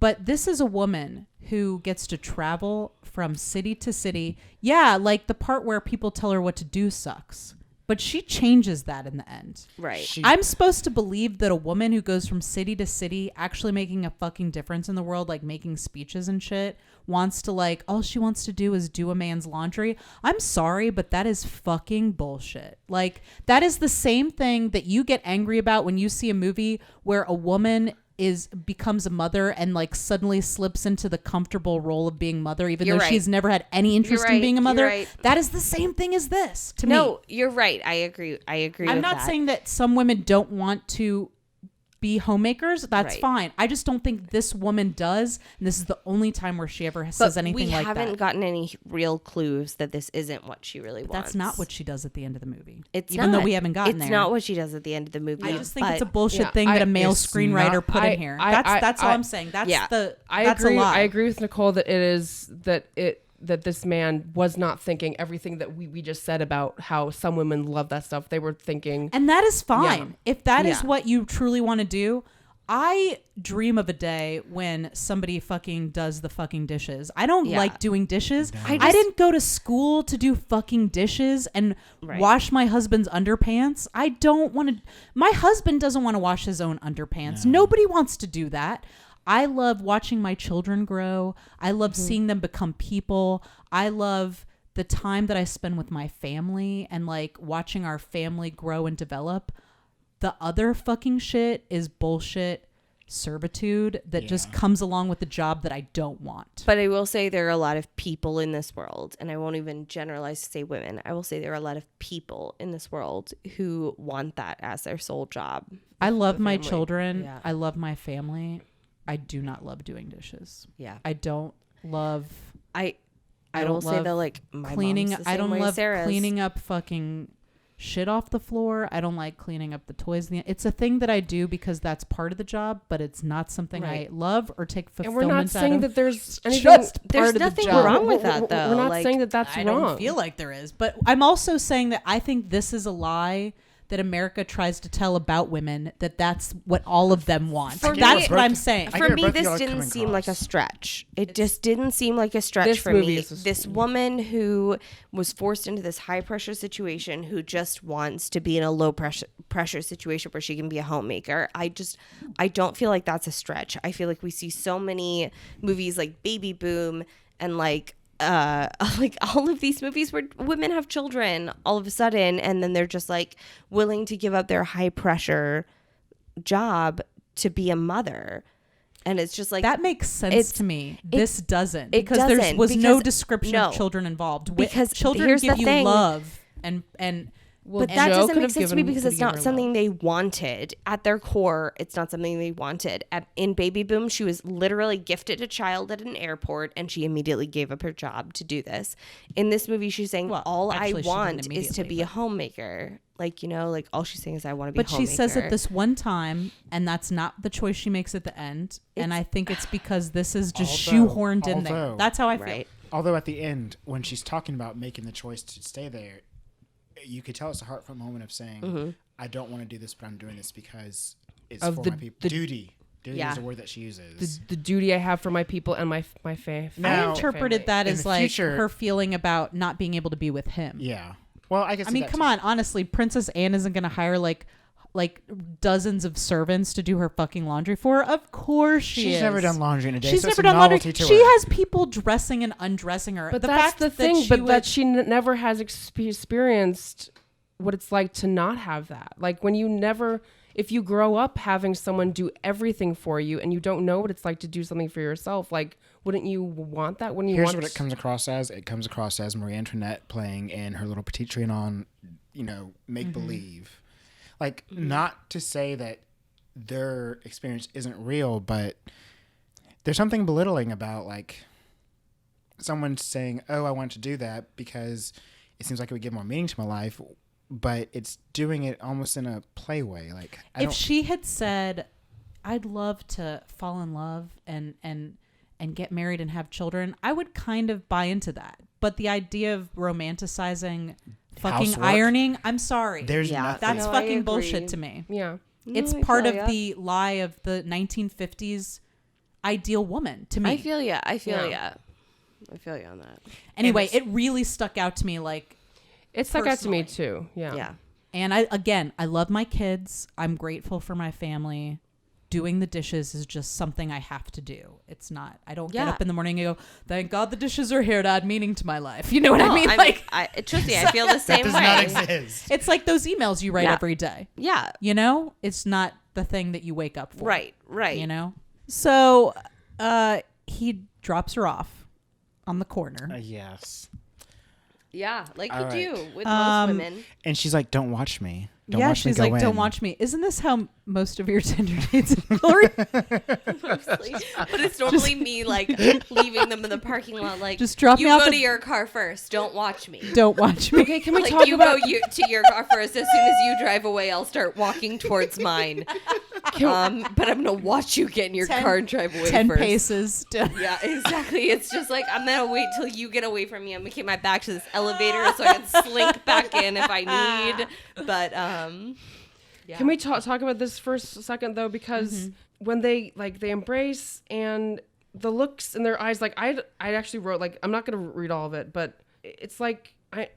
But this is a woman who gets to travel from city to city. Yeah, like the part where people tell her what to do sucks. But she changes that in the end. Right. I'm supposed to believe that a woman who goes from city to city, actually making a fucking difference in the world, like making speeches and shit, wants to like, all she wants to do is do a man's laundry. I'm sorry, but that is fucking bullshit. Like, that is the same thing that you get angry about when you see a movie where a woman becomes a mother and like suddenly slips into the comfortable role of being mother, even though she's never had any interest in being a mother. That is the same thing as this to me. No, you're right. I agree. I'm not saying that some women don't want to be homemakers. That's fine. I just don't think this woman does. And this is the only time where she ever says anything like that. We haven't gotten any real clues that this isn't what she really wants. That's not what she does at the end of the movie. Even though we haven't gotten there. It's not what she does at the end of the movie. I just think it's a bullshit thing that a male screenwriter put in here. That's all I'm saying. That's a lie. I agree with Nicole that that this man was not thinking everything that we just said about how some women love that stuff. They were thinking, and that is fine. If that is what you truly want to do. I dream of a day when somebody fucking does the fucking dishes. I don't like doing dishes. I didn't go to school to do fucking dishes and wash my husband's underpants. I don't want to. My husband doesn't want to wash his own underpants. No. Nobody wants to do that. I love watching my children grow. I love seeing them become people. I love the time that I spend with my family and like watching our family grow and develop. The other fucking shit is bullshit servitude that just comes along with the job that I don't want. But I will say there are a lot of people in this world, and I won't even generalize to say women. I will say there are a lot of people in this world who want that as their sole job. I love my children. Yeah. I love my family. I do not love doing dishes. Yeah. I don't love... I don't say that like my cleaning. Mom's the same I don't way love Sarah's. cleaning up fucking shit off the floor. I don't like cleaning up the toys. It's a thing that I do because that's part of the job, but it's not something I love or take fulfillment out of. And we're not saying that there's anything. There's nothing wrong with that, though. We're not saying that that's wrong. I don't feel like there is, but I'm also saying that I think this is a lie that America tries to tell about women, that's what all of them want. That's what I'm saying. For me, this didn't seem like a stretch. It just didn't seem like a stretch for me. This woman who was forced into this high pressure situation, who just wants to be in a low pressure situation where she can be a homemaker. I don't feel like that's a stretch. I feel like we see so many movies like Baby Boom and like all of these movies where women have children all of a sudden, and then they're just like willing to give up their high pressure job to be a mother. And it's just like, that makes sense to me. This doesn't, because there was no description of children involved. Because children give you love and but that doesn't make sense to me because it's not something they wanted. At their core, it's not something they wanted. In Baby Boom, she was literally gifted a child at an airport, and she immediately gave up her job to do this. In this movie, she's saying, all I want is to be a homemaker. Like, you know, like all she's saying is I want to be a homemaker. But she says it this one time, and that's not the choice she makes at the end. And I think it's because this is just shoehorned in there. That's how I feel. Although at the end, when she's talking about making the choice to stay there, you could tell it's a heartfelt moment of saying, I don't want to do this, but I'm doing this because it's for my people. Duty is the word that she uses. The duty I have for my people and my family. I interpreted that as like her feeling about not being able to be with him. Yeah. Well, I guess. I mean, come on. Honestly, Princess Anne isn't going to hire like dozens of servants to do her fucking laundry for her. Of course she's never done laundry in a day. She's never done laundry. She has people dressing and undressing her. But that's the thing. That she never has experienced what it's like to not have that. Like when if you grow up having someone do everything for you and you don't know what it's like to do something for yourself, like wouldn't you want that? Here's what it comes across as. It comes across as Marie Antoinette playing in her little Petit Trianon, make believe. Like, not to say that their experience isn't real, but there's something belittling about, like, someone saying, oh, I want to do that because it seems like it would give more meaning to my life, but it's doing it almost in a play way. Like, if she had said, I'd love to fall in love and get married and have children, I would kind of buy into that. But the idea of romanticizing fucking housework, ironing, I'm sorry. There's nothing. That's fucking bullshit to me. Yeah. It's part of the lie of the 1950s ideal woman to me. I feel you. I feel you on that. Anyway, it really stuck out to me. Like, It's like that to me personally. too. Yeah. Yeah. And I love my kids. I'm grateful for my family. Doing the dishes is just something I have to do. It's not, I don't get Yeah. up in the morning and go, thank God the dishes are here to add meaning to my life. You know what I No, mean? Trust me, I feel the That same does way. not exist. It's like those emails you write Yeah. every day. Yeah. You know, it's not the thing that you wake up for. Right. You know? So he drops her off on the corner. Yes. Yeah, like you All do right. with most women. And she's like, don't watch me. Don't Yeah, watch me she's go like, don't in." watch me. Isn't this how most of your Tinder dates are? Mostly. But it's normally me like leaving them in the parking lot like Just drop you me off go at- to your car first. Don't watch me. Don't watch me. Okay, can we Like talk you about go to your car first. As soon as you drive away, I'll start walking towards mine. But I'm gonna watch you get in your car and drive away 10 first. paces. Yeah, exactly. It's just like I'm gonna wait till you get away from me. I'm gonna keep my back to this elevator so I can slink back in if I need. But yeah. Can we talk about this for a second though? Because when they embrace and the looks in their eyes, like I actually wrote, like, I'm not gonna read all of it, but it's like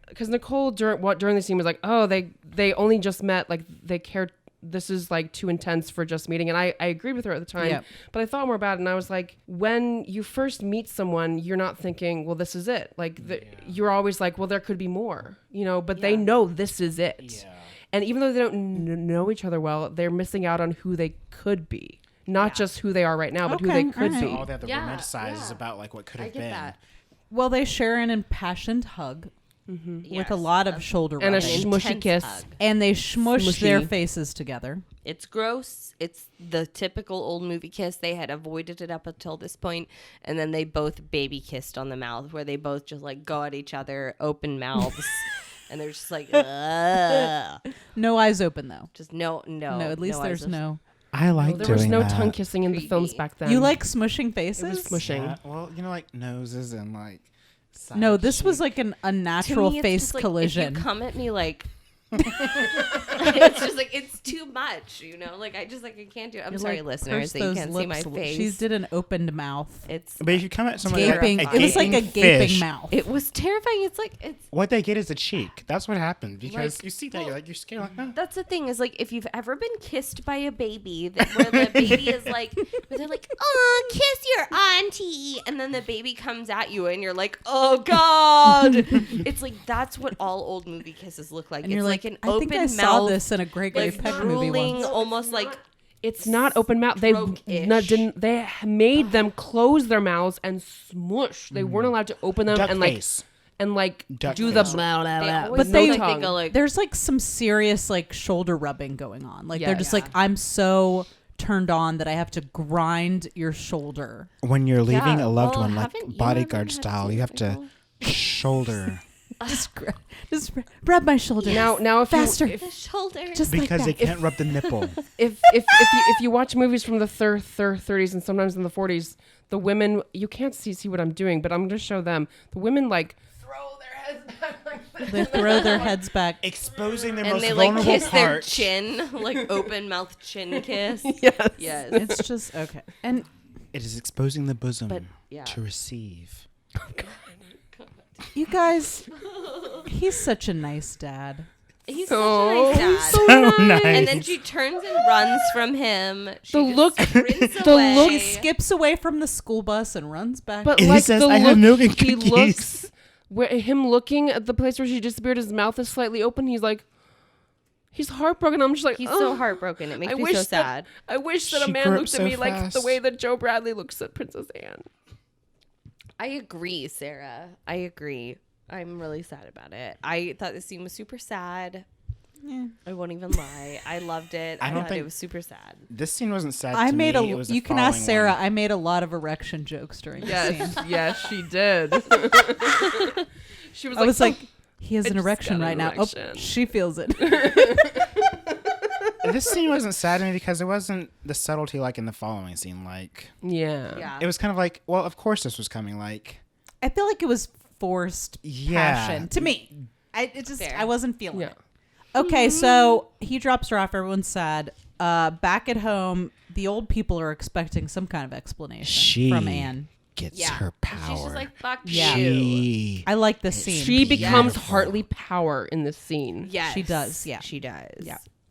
because Nicole during the scene was like, oh, they only just met, like they cared. This is like too intense for just meeting, and I agreed with her at the time. Yep. But I thought more about it, and I was like, when you first meet someone, you're not thinking, well, this is it. Like you're always like, well, there could be more, you know. But they know this is it. Yeah. And even though they don't know each other well, they're missing out on who they could be. Not just who they are right now, but who Okay, they could alright. be. All they have to Yeah, romanticize is yeah. about like what could I have get been. that. Well, they share an impassioned hug with a lot of shoulder And a rubbing. smushy Intense kiss. hug. And they smush Smushy. their faces together. It's gross. It's the typical old movie kiss. They had avoided it up until this point, and then they both baby kissed on the mouth, where they both just like go at each other, open mouths, and they're just like, ugh. No eyes open, though. Just no. No, at least there's eyes. no. I like There doing was no that. tongue kissing in the films Creepy. back then. You like smushing faces? It was smushing. Yeah, well, you know, like noses and like. side No, this was cheek. like a To natural me, it's face just like, collision. If you come at me like. It's just like it's too much, you know. Like I can't do it. I'm You're sorry, like, listeners, purse that you those can't see my lips a li- face. She did an opened mouth. It's But if you come at someone Gaping. like It was like a gaping fish, mouth. it was terrifying. It's like it's. What they get is a cheek. That's what happened because Like, you see that you're like you're scared like oh. That's the thing is like if you've ever been kissed by a baby, where the baby is like, where they're like, oh, kiss your auntie, and then the baby comes at you and you're like, oh god, it's like that's what all old movie kisses look like. And It's you're like, an I open think I mouth, saw this in a Gregory like Peck movie drooling, once. almost like It's not open mouth. They Stroke-ish. didn't. They made them close their mouths and smush. They weren't allowed to open them Duck and like face. do face. the blah blah They blah. always With But no they- look like tongue. they go like, There's like some serious like shoulder rubbing going on. Like Yeah, they're just yeah. like, I'm so turned on that I have to grind your shoulder. When you're leaving Yeah, a loved well, one, like haven't you ever bodyguard had style, to you have to do shoulder Just grab my shoulder. Now if Faster. you the shoulder. Just because they like that. can't rub the nipple. if you watch movies from the 30s and sometimes in the 40s, the women, you can't see what I'm doing, but I'm going to show them. The women like throw their heads back like this. They throw their heads back. Exposing their and most they like vulnerable kiss their part. chin, like open mouth chin kiss. Yes. Yes. It's just okay. And It is exposing the bosom But, yeah. to receive. you guys, he's such a nice dad. He's So- such a nice dad. So nice. And then she turns and runs from him. She The just look- sprints the away. look- She skips away from the school bus and runs back. But And he like says, the "I have look milk and he cookies." looks, where him looking at the place where she disappeared, his mouth is slightly open. He's like, he's heartbroken. I'm just like, He's oh. so heartbroken. It makes I me wish so that sad. I wish that a She man grew up looked so at me like the fast. way that Joe Bradley looks at Princess Anne. I agree, Sarah. I agree. I'm really sad about it. I thought this scene was super sad. I won't even lie. I loved it. I don't thought think- it was super sad. This scene wasn't sad I to made me. It was the you can ask following Sarah. one. I made a lot of erection jokes during this scene. yes, she did. She was I was like, "Oh, he has I an just erection got an right now. Oh, erection. she feels it. This scene wasn't sad to me because it wasn't the subtlety like in the following scene. Like yeah. Yeah. it was kind of like, well, of course this was coming. Like I feel like it was forced Yeah. passion to me. Fair. I wasn't feeling Yeah. it. Okay, so he drops her off. Everyone's sad. Back at home, the old people are expecting some kind of explanation from Anne. gets Yeah. her power. And she's just like, fuck Yeah. you. I like this scene. She becomes beautiful. Hartley Power in this scene. Yes. She does, yeah. She does.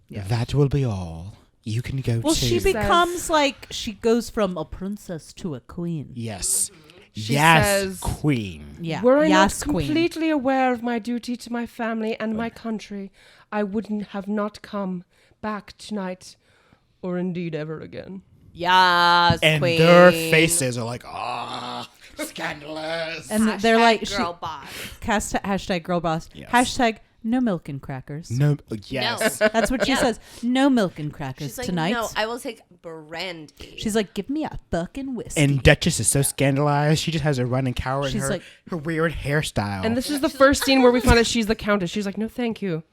Yeah. That will be all. You can go Well, too. she becomes like, she goes from a princess to a queen. Yes. She yes, says- queen. Yeah. Were I yes, not queen. completely aware of my duty to my family and my country, I wouldn't have not come back tonight, or indeed ever again. Yes, And queen. their faces are like, ah, scandalous. And they're like, girl boss. hashtag girl boss. Yes. Hashtag no milk and crackers. No, yes. That's what she Yeah. says. No milk and crackers She's like, tonight. no, I will take brandy. She's like, give me a fucking whiskey. And Duchess is so scandalized. She just has a running cower in She's her, like- her weird hairstyle. And this is the first scene where we find out she's the Countess. She's like, no, thank you,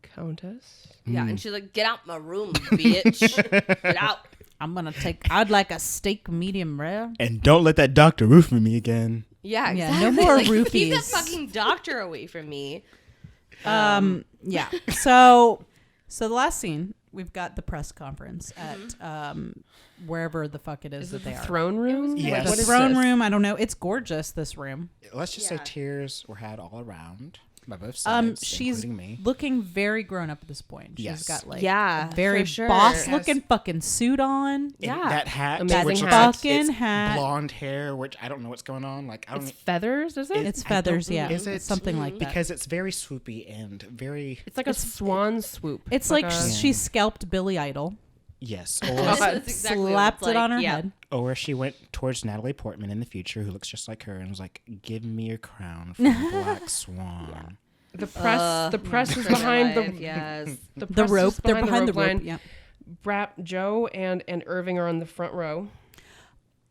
Countess. Yeah, and she's like, get out my room, bitch. Get out. I'd like a steak medium rare. And don't let that doctor roof me again. Yeah, Yeah, exactly. no more Like, roofies. Keep that fucking doctor away from me. Yeah. So the last scene, we've got the press conference at wherever the fuck it is that they are. Throne room? Yes. The What is throne this? room. I don't know. It's gorgeous. This room. Let's just say Yeah. tears were had all around by both sides, She's including me. looking very grown up at this point. She's Yes. got like Yeah, a very for sure. boss looking fucking suit on. And Yeah. that hat, Amazing which looks hat. like Fucking it's hat. blonde hair, which I don't know what's going on. Like I don't It's feathers, is it? It's I don't feathers, know. yeah. Is it? Something like that. because it's very swoopy and very It's like a swan swoop. It's like a- she scalped Billy Idol, yes, That's exactly what slapped it's it on like. her Yeah. head. or she went towards Natalie Portman in the future, who looks just like her, and was like, "Give me your crown from Black Swan." The press is behind the Yes. the, The press rope. is They're behind the rope. line. Yeah. Joe and Irving are on the front row.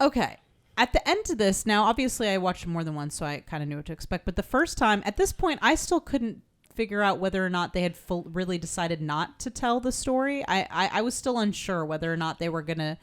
Okay. At the end of this, now obviously I watched it more than once, so I kind of knew what to expect. But the first time, at this point, I still couldn't figure out whether or not they had really decided not to tell the story. I was still unsure whether or not they were gonna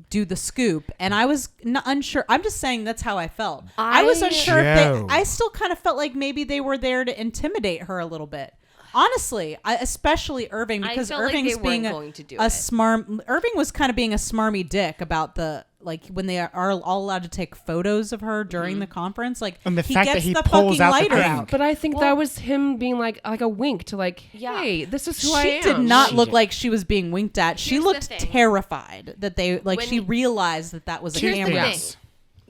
do the scoop, and I was unsure. I'm just saying that's how I felt. I was unsure if Joe. I still kind of felt like maybe they were there to intimidate her a little bit. Honestly, especially Irving, because felt like Irving's they being weren't going to do a it. smarm. Irving was kind of being a smarmy dick about the like when they are all allowed to take photos of her during the conference. Like And the he fact that gets he the pulls fucking out the lighter thing. out. But I think that was him being like a wink to like, hey, this is who I She am. did not She look did. like she was being winked at. She Here's the looked thing. terrified that they like. When she you- realized that was a Here's the camera. thing. Yes.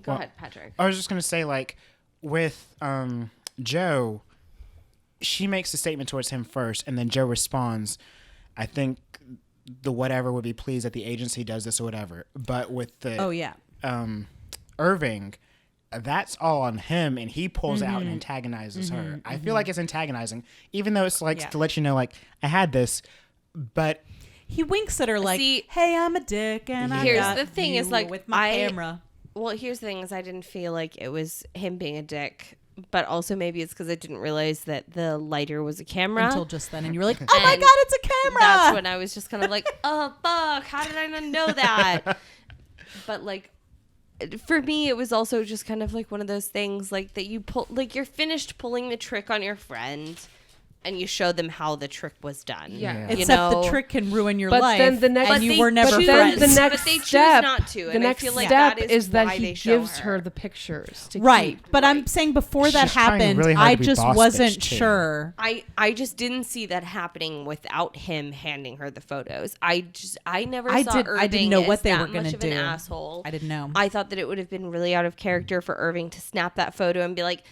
Go Well, ahead, Patrick. I was just gonna say, like, with Joe, she makes a statement towards him first, and then Joe responds, "I think the whatever would be pleased that the agency does this or whatever." But with the Oh yeah. Irving, that's all on him, and he pulls out and antagonizes her. I feel like it's antagonizing, even though it's like Yeah. to let you know, like, I had this, but He winks at her like, See, "Hey, I'm a dick, and I here's got the thing you is, like, with my I- camera." Well, here's the thing is I didn't feel like it was him being a dick, but also maybe it's because I didn't realize that the lighter was a camera. Until just then, and you were like, "Oh my And god, it's a camera!" That's when I was just kind of like, oh, fuck, how did I not know that? But, like, for me, it was also just kind of like one of those things, like, that you pull, like, you're finished pulling the trick on your friend, and you show them how the trick was done. Yeah. You Except know? the trick can ruin your But life, then the next- and But you they were never choose- friends. the But next they choose step, not to, the and I next feel like step that is that why he they show gives her her the pictures to Right, keep. but I'm saying before that She's trying happened, really hard I to be just boss wasn't bitch, too. sure. I just didn't see that happening without him handing her the photos. I never I saw did- Irving I didn't know as what they that were gonna much of an do. asshole. I didn't know. I thought that it would have been really out of character for Irving to snap that photo and be like,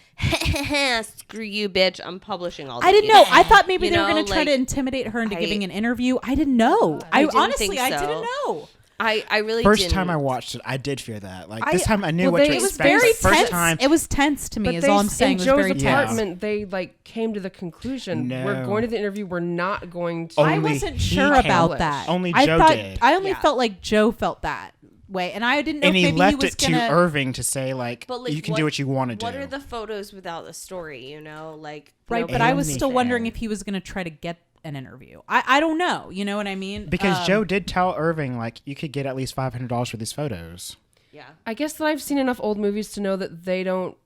"Screw you, bitch! I'm publishing all." I these." didn't know. I thought maybe You they were know, going to try like, to intimidate her into I- giving an interview. I didn't know. I didn't honestly, think I so. didn't know. I really first didn't. time I watched it, I did fear that. Like, I- this time I knew well, what to they- It was expect. very but first tense. time, It was tense to me. But Is they, all I'm saying. in It was Joe's very tense. apartment, they like came to the conclusion we're No. going to the interview. We're not going to. I Only wasn't he sure can. about that. Only I Joe thought, did. I only Yeah. felt like Joe felt that way, and I didn't know and if he maybe left he was it to gonna. Irving to say, like, But, like, you can do what you want to do. What are the photos without the story? You know, like Right, nobody- but I was Anything. still wondering if he was going to try to get an interview. I don't know. You know what I mean? Because Joe did tell Irving, like, you could get at least $500 for these photos. yeah. I guess that I've seen enough old movies to know that they don't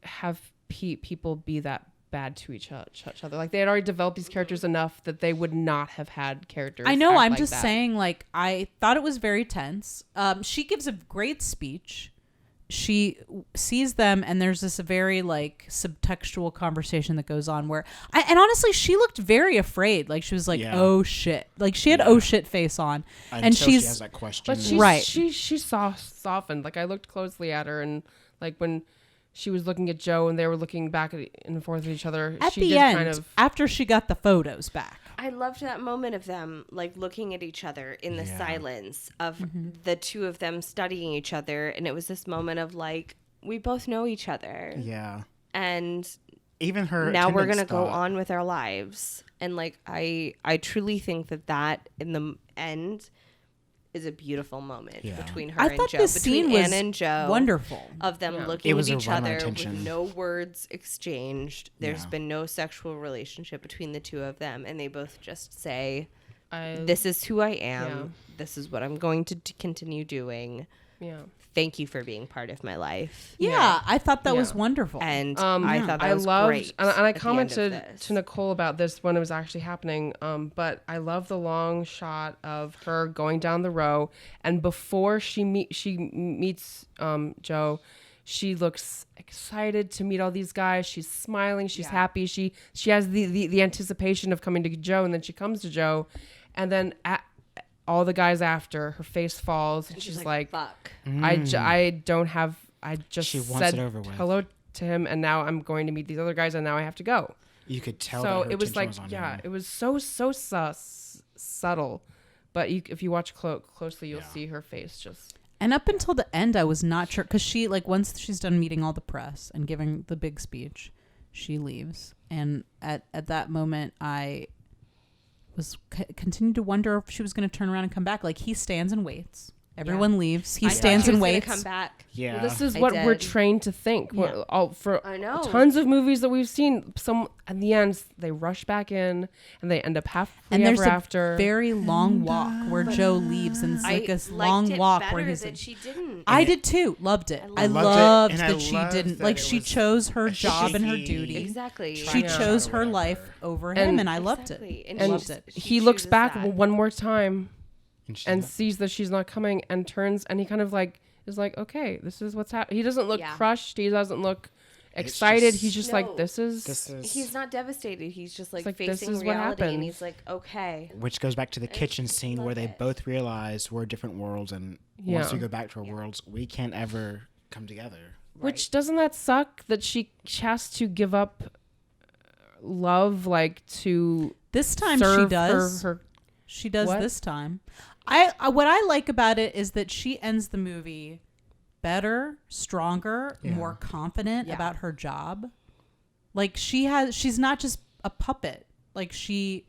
have people be that bad to each other. Like they had already developed these characters enough that they would not have had characters. I know. act I'm like just that. saying. Like I thought it was very tense. She gives a great speech. she sees them, and there's this very like subtextual conversation that goes on where and honestly she looked very afraid, like she was like oh shit, like she had oh shit face on. Until and she has that question. Right. She softened. Like I looked closely at her, and like when she was looking at Joe and they were looking back and forth at each other, at she the did end kind of, after she got the photos back. I loved that moment of them like looking at each other in the silence of the two of them studying each other, and it was this moment of like, we both know each other. Yeah. And even her now we're gonna go thought, on with our lives. And like I truly think that in the end is a beautiful moment between her I and thought Joe. this Between scene was Anne and Joe. wonderful. Of them It looking was at a each run of other with attention. no words exchanged. There's Yeah. been no sexual relationship between the two of them, and they both just say, I, this is who I am. Yeah. This is what I'm going to continue doing. yeah. Thank you for being part of my life. Yeah, I thought that was Yeah. wonderful. And I thought that I was loved, great. and I at the end of commented this. to Nicole about this when it was actually happening. But I love the long shot of her going down the row, and before she meets Joe, she looks excited to meet all these guys. She's smiling. She's happy. She has the anticipation of coming to Joe, and then she comes to Joe, and then all the guys after, her face falls, and she's like, fuck. I just She wants said it over with. hello to him, and now I'm going to meet these other guys, and now I have to go. You could tell. So that her it was attention like, was on him. it was so subtle, but if you watch closely, you'll see her face just. And up until the end, I was not sure, because she, like, once she's done meeting all the press and giving the big speech, she leaves. And at that moment, I was continued to wonder if she was going to turn around and come back. Like, he stands and waits. Everyone leaves. He stands and waits. Come back. Yeah. Well, this is I what we're did. trained to think. Yeah. I know. tons of movies that we've seen. Some at the end they rush back in and they end up happily And there's ever a after. very long walk where Joe leaves, and it's like I this long liked it walk better where he's. that she didn't. I did too. Loved it. I loved it, loved and I that she loved didn't. that Like, it she was chose her a job and her shitty- duty. Exactly. She Yeah. chose Or her whatever. life over him, and I loved Exactly. it. And and loved it. he looks chooses back that. one more time she's and not- sees that she's not coming and turns, and he kind of like is like, okay, this is what's happening. He doesn't look Yeah. crushed. He doesn't look excited. just- He's just No. like, this is He's not devastated. He's just like, like, this facing is what reality, and happened. he's like, okay. which goes back to the kitchen scene where love they it. both realize we're different worlds, and Yeah. once we go back to our worlds, we can't ever come together. Which doesn't that suck that she has to give up love, like to This time she serve does. her She does What? this time. I what I like about it is that she ends the movie better, stronger, more confident about her job. Like, she's not just a puppet. Like, she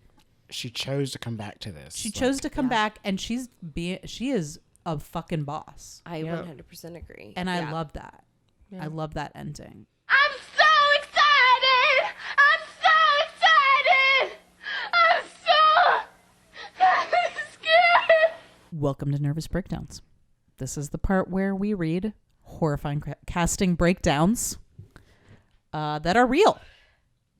chose to come back to this. chose to come back, and she is a fucking boss. I 100% agree. And I love that. I love that ending. I'm so excited! I'm so excited! I'm so scared! Welcome to Nervous Breakdowns. This is the part where we read horrifying casting breakdowns that are real.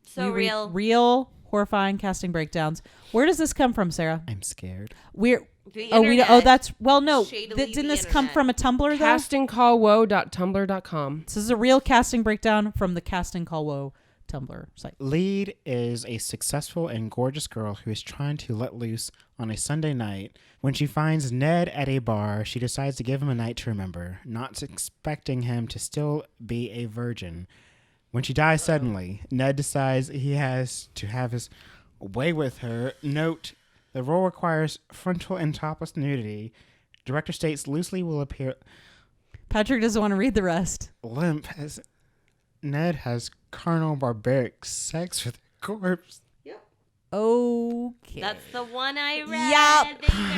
So We read real. real horrifying casting breakdowns. Where does this come from, Sarah? I'm scared. The Oh, internet. that's well, no. Shadily Didn't the this come internet. from a Tumblr though? castingcallwoe.tumblr.com. This is a real casting breakdown from the Casting Call Woe Tumblr site. Lead is a successful and gorgeous girl who is trying to let loose on a Sunday night. When she finds Ned at a bar, she decides to give him a night to remember, not expecting him to still be a virgin. When she dies suddenly, Ned decides he has to have his way with her. Note, the role requires frontal and topless nudity. Director states loosely will appear Patrick doesn't want to read the rest. limp as Ned has carnal barbaric sex with a corpse. Okay. That's the one I read. Yep.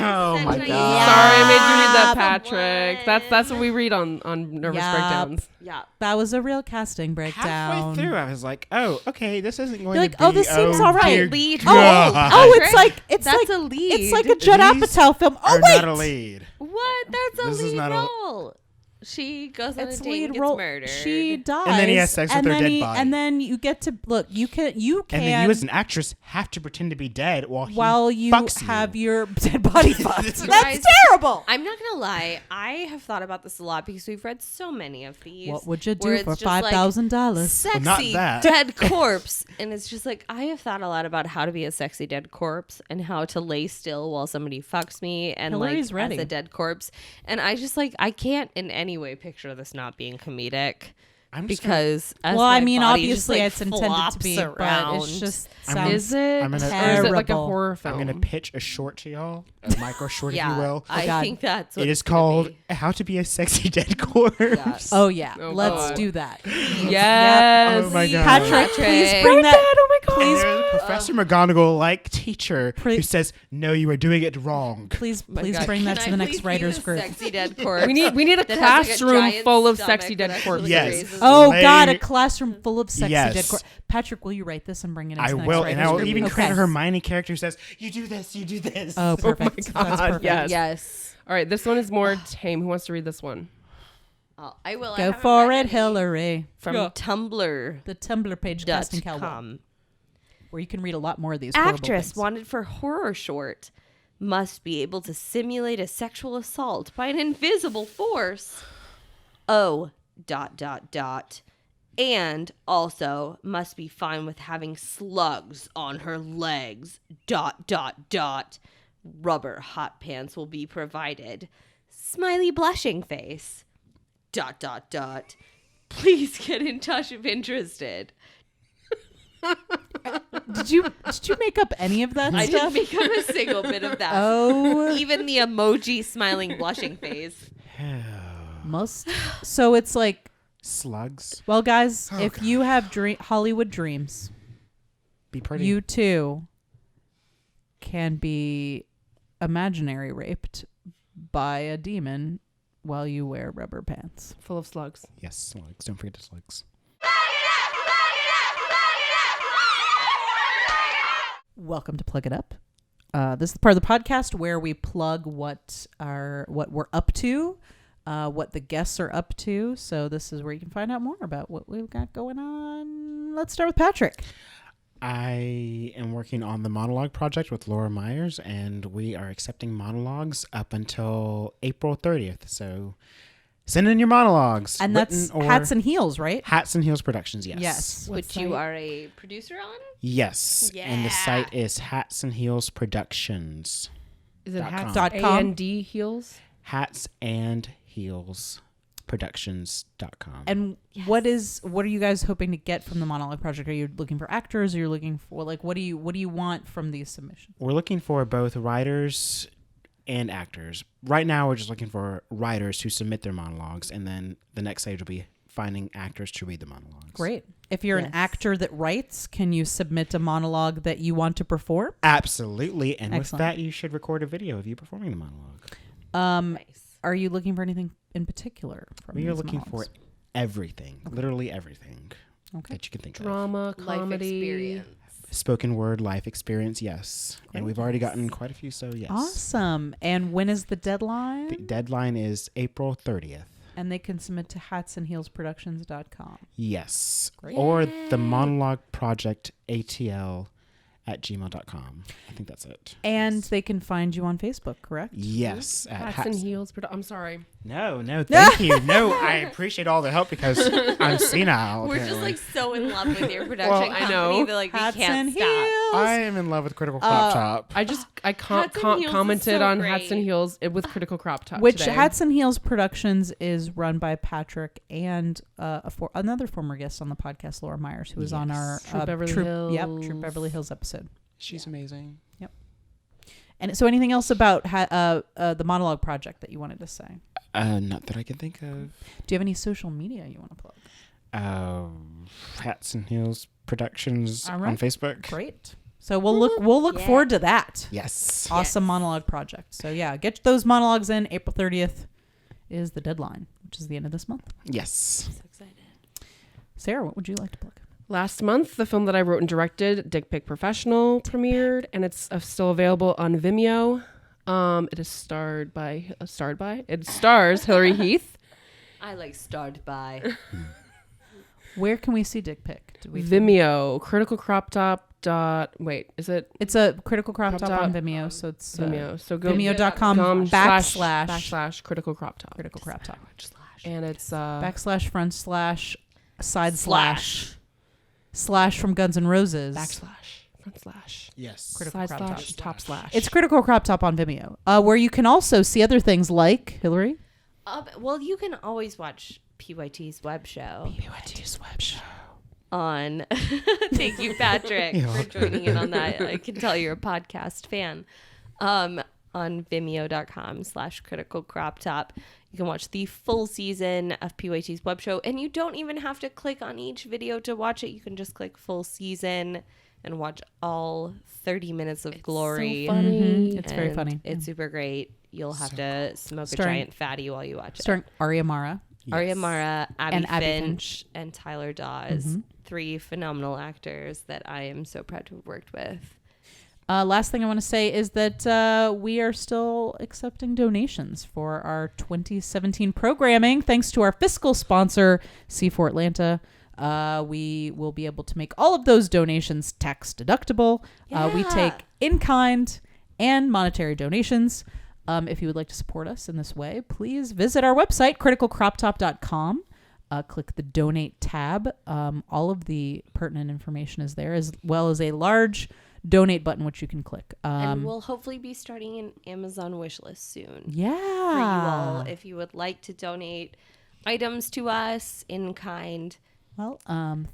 Oh my Sorry, God. I made you read that, the Patrick. That's what we read on Nervous Yup. Breakdowns. Yeah. That was a real casting breakdown. Halfway through, I was like, "Oh, okay, this isn't going You're to like, be." oh, this seems all right. dear Lead God. Oh, it's like That's like a lead. It's like a Judd These Apatow film. Oh are wait, not a lead. What? That's a This is lead not a- role. She goes on It's a date lead and gets role. murdered. She dies, And then he has sex with and her then dead body. And then you get to look. You can. And then you as an actress have to pretend to be dead while he you fucks have you. your dead body fucked. Guys, That's terrible. I'm not gonna lie. I have thought about this a lot because we've read so many of these. What would you where do for it's just like, $5,000? Sexy not that. dead corpse, and it's just like I have thought a lot about how to be a sexy dead corpse and how to lay still while somebody fucks me and Hillary's like ready. as a dead corpse. And I just like I can't in any way picture this not being comedic. I'm just Because as Well, I my mean, body just, obviously like, it's intended to flops be, but around. it's just I'm sounds. Is it? I'm gonna- Or is it like a Terrible. horror film? I'm going to pitch a short to y'all, a micro short, if you yeah, will. I God. think that's what It is it's gonna called be. How to Be a Sexy Dead Corpse. Oh yeah, Oh, let's God. do that. Yes. Oh my God. Patrick, please Patrick. bring that. Oh my God. Please, There's a Professor McGonagall-like teacher who Please- says, "No, you are doing it wrong." please My please God. bring that Can to I the next please be writers the group. Sexy dead corpse. We need a that has, like, a classroom giant full of stomach sexy that dead actually corpses. Yes. raises Oh Laying- God, a classroom full of sexy Yes. dead corpses. Patrick, will you write this and bring it into I the next will, writers and I will group? even Okay. create a Hermione character who says, "You do this, you do this." Oh, perfect. That's God, perfect. yes. Yes. All right, this one is more tame. Who wants to read this one? I will. I Go haven't for read it, any Hillary. From Tumblr. The Tumblr page, Casting Cowell, .com. where you can read a lot more of these horrible Actress things. wanted for horror short must be able to simulate a sexual assault by an invisible force. Oh, ... And also must be fine with having slugs on her legs. ... Rubber hot pants will be provided. Smiley blushing face. ... Please get in touch if interested. Did you make up any of that I stuff? didn't make up a single bit of that. Oh, Even the emoji smiling blushing face. most. So it's like, Slugs. well, guys, Oh, if you have Hollywood dreams, Be pretty. you too can be imaginary raped by a demon while you wear rubber pants. Full of slugs. Yes, slugs. Don't forget the slugs. Welcome to Plug It Up. This is the part of the podcast where we plug what we're up to, what the guests are up to. So this is where you can find out more about what we've got going on. Let's start with Patrick. I am working on the monologue project with Laura Myers, and we are accepting monologues up until April 30th. So send in your monologues. And that's written or- Hats and Heels, right? Hats and Heels Productions, yes. Yes. Which you are a producer on? Yes. And the Yeah. site is Hats and Heels Productions. Is it .com. hats .com. A&D heels? Hats and Heels Productions.com. And what are you guys hoping to get from the monologue project? Are you looking for actors? Or you're looking for what do you want from these submissions? We're looking for both writers and actors. Right now, we're just looking for writers who submit their monologues, and then the next stage will be finding actors to read the monologues. Great. If you're an actor that writes, can you submit a monologue that you want to perform? Absolutely. And Excellent. with that, you should record a video of you performing the monologue. Nice. Are you looking for anything in particular from We are these looking monologues? for everything, literally everything Okay. that you can think of. Drama, Life comedy. experience. Spoken word, life experience, yes. And we've already gotten quite a few, so yes. Awesome. And when is the deadline? The deadline is April 30th. And they can submit to hatsandheelsproductions.com. Yes. Great. Or the monologue project ATL at gmail.com. I think that's it. And they can find you on Facebook, correct? Yes. At Hats and heels. I'm sorry. No, thank you. No, I appreciate all the help because I'm senile. We're just apparently. like so in love with your production Well, company I know. that like we Hats can't and stop. Heels. I am in love with Critical Crop Top. I Hats and Heels commented is so on great. Hats and Heels with Critical Crop Top Which today. Hats and Heels Productions is run by Patrick and another former guest on the podcast, Laura Myers, who was on our Troop Beverly Troop Beverly Hills. Hills episode. She's amazing. And so, anything else about the monologue project that you wanted to say? Not that I can think of. Do you have any social media you want to plug? Hats and Heels Productions All right. on Facebook. Great. So we'll look forward to that. Yes. Awesome monologue project. So yeah, get those monologues in. April 30th is the deadline, which is the end of this month. Yes. So excited. Sarah, what would you like to plug? Last month, the film that I wrote and directed, Dick Pic Professional, premiered, and it's still available on Vimeo. It is stars Hillary Heath. I like start by. Where can we see dick pic? Did we Vimeo, critical crop top dot. Wait, is it It's a critical crop Crop top top on Vimeo, so it's Vimeo? So go Vimeo.com backslash critical crop top. critical crop top. And it's Backslash front slash side slash from Guns N' Roses. backslash front slash Yes. Critical side crop slash top slash. It's critical crop top on Vimeo, where you can also see other things like Hillary. Well, you can always watch PYT's web show PYT's web show. on. Thank you, Patrick, for joining in on that. I can tell you're a podcast fan. On Vimeo.com/critical crop top. You can watch the full season of PYT's web show, and you don't even have to click on each video to watch it. You can just click full season and watch all 30 minutes of glory. So funny. It's very And funny. It's super great. You'll have to smoke Starring- a giant fatty while you watch it. Starring Arya Mara. Arya Mara, Abby And Abby Finch, and Tyler Dawes. 3 phenomenal actors that I am so proud to have worked with. Last thing I want to say is that we are still accepting donations for our 2017 programming. Thanks to our fiscal sponsor, C4 Atlanta. We will be able to make all of those donations tax deductible. We take in-kind and monetary donations. If you would like to support us in this way, please visit our website, criticalcroptop.com. Click the donate tab. All of the pertinent information is there, as well as a large donate button, which you can click. And we'll hopefully be starting an Amazon wishlist soon. Yeah. For you all, if you would like to donate items to us in kind. Well,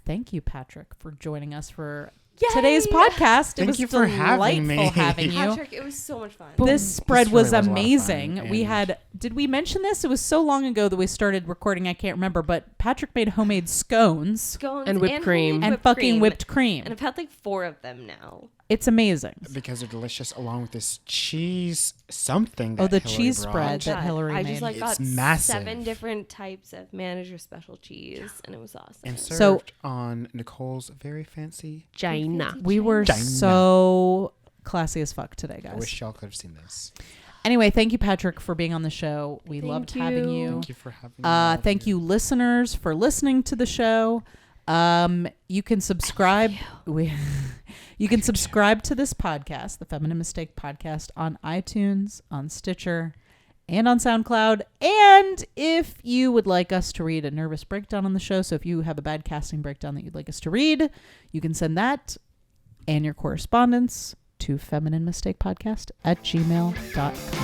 thank you, Patrick, for joining us for today's podcast. Thank you for having me. having you. Patrick, it was so much fun. This spread This really was was a lot of amazing. fun, We and- did we mention this? It was so long ago that we started recording, I can't remember, but Patrick made homemade scones Scones And whipped cream. homemade and fucking whipped cream. And I've had like 4 of them now. It's amazing. Because they're delicious, along with this cheese something. Oh, That the Hillary cheese brought. spread that God, Hillary I made. just like It's got massive. 7 different types of manager special cheese, and it was awesome. And So- served on Nicole's very fancy. China. We were China. so classy as fuck today, I guys. wish y'all could have seen this. Anyway, thank you, Patrick, for being on the show. We Thank loved having you. you. Thank you for having me. all of Thank you, listeners, for listening to the show. You can subscribe. You can subscribe to this podcast, the Feminine Mistake Podcast, on iTunes, on Stitcher, and on SoundCloud. And if you would like us to read a nervous breakdown on the show, so if you have a bad casting breakdown that you'd like us to read, you can send that and your correspondence to femininemistakepodcast@gmail.com.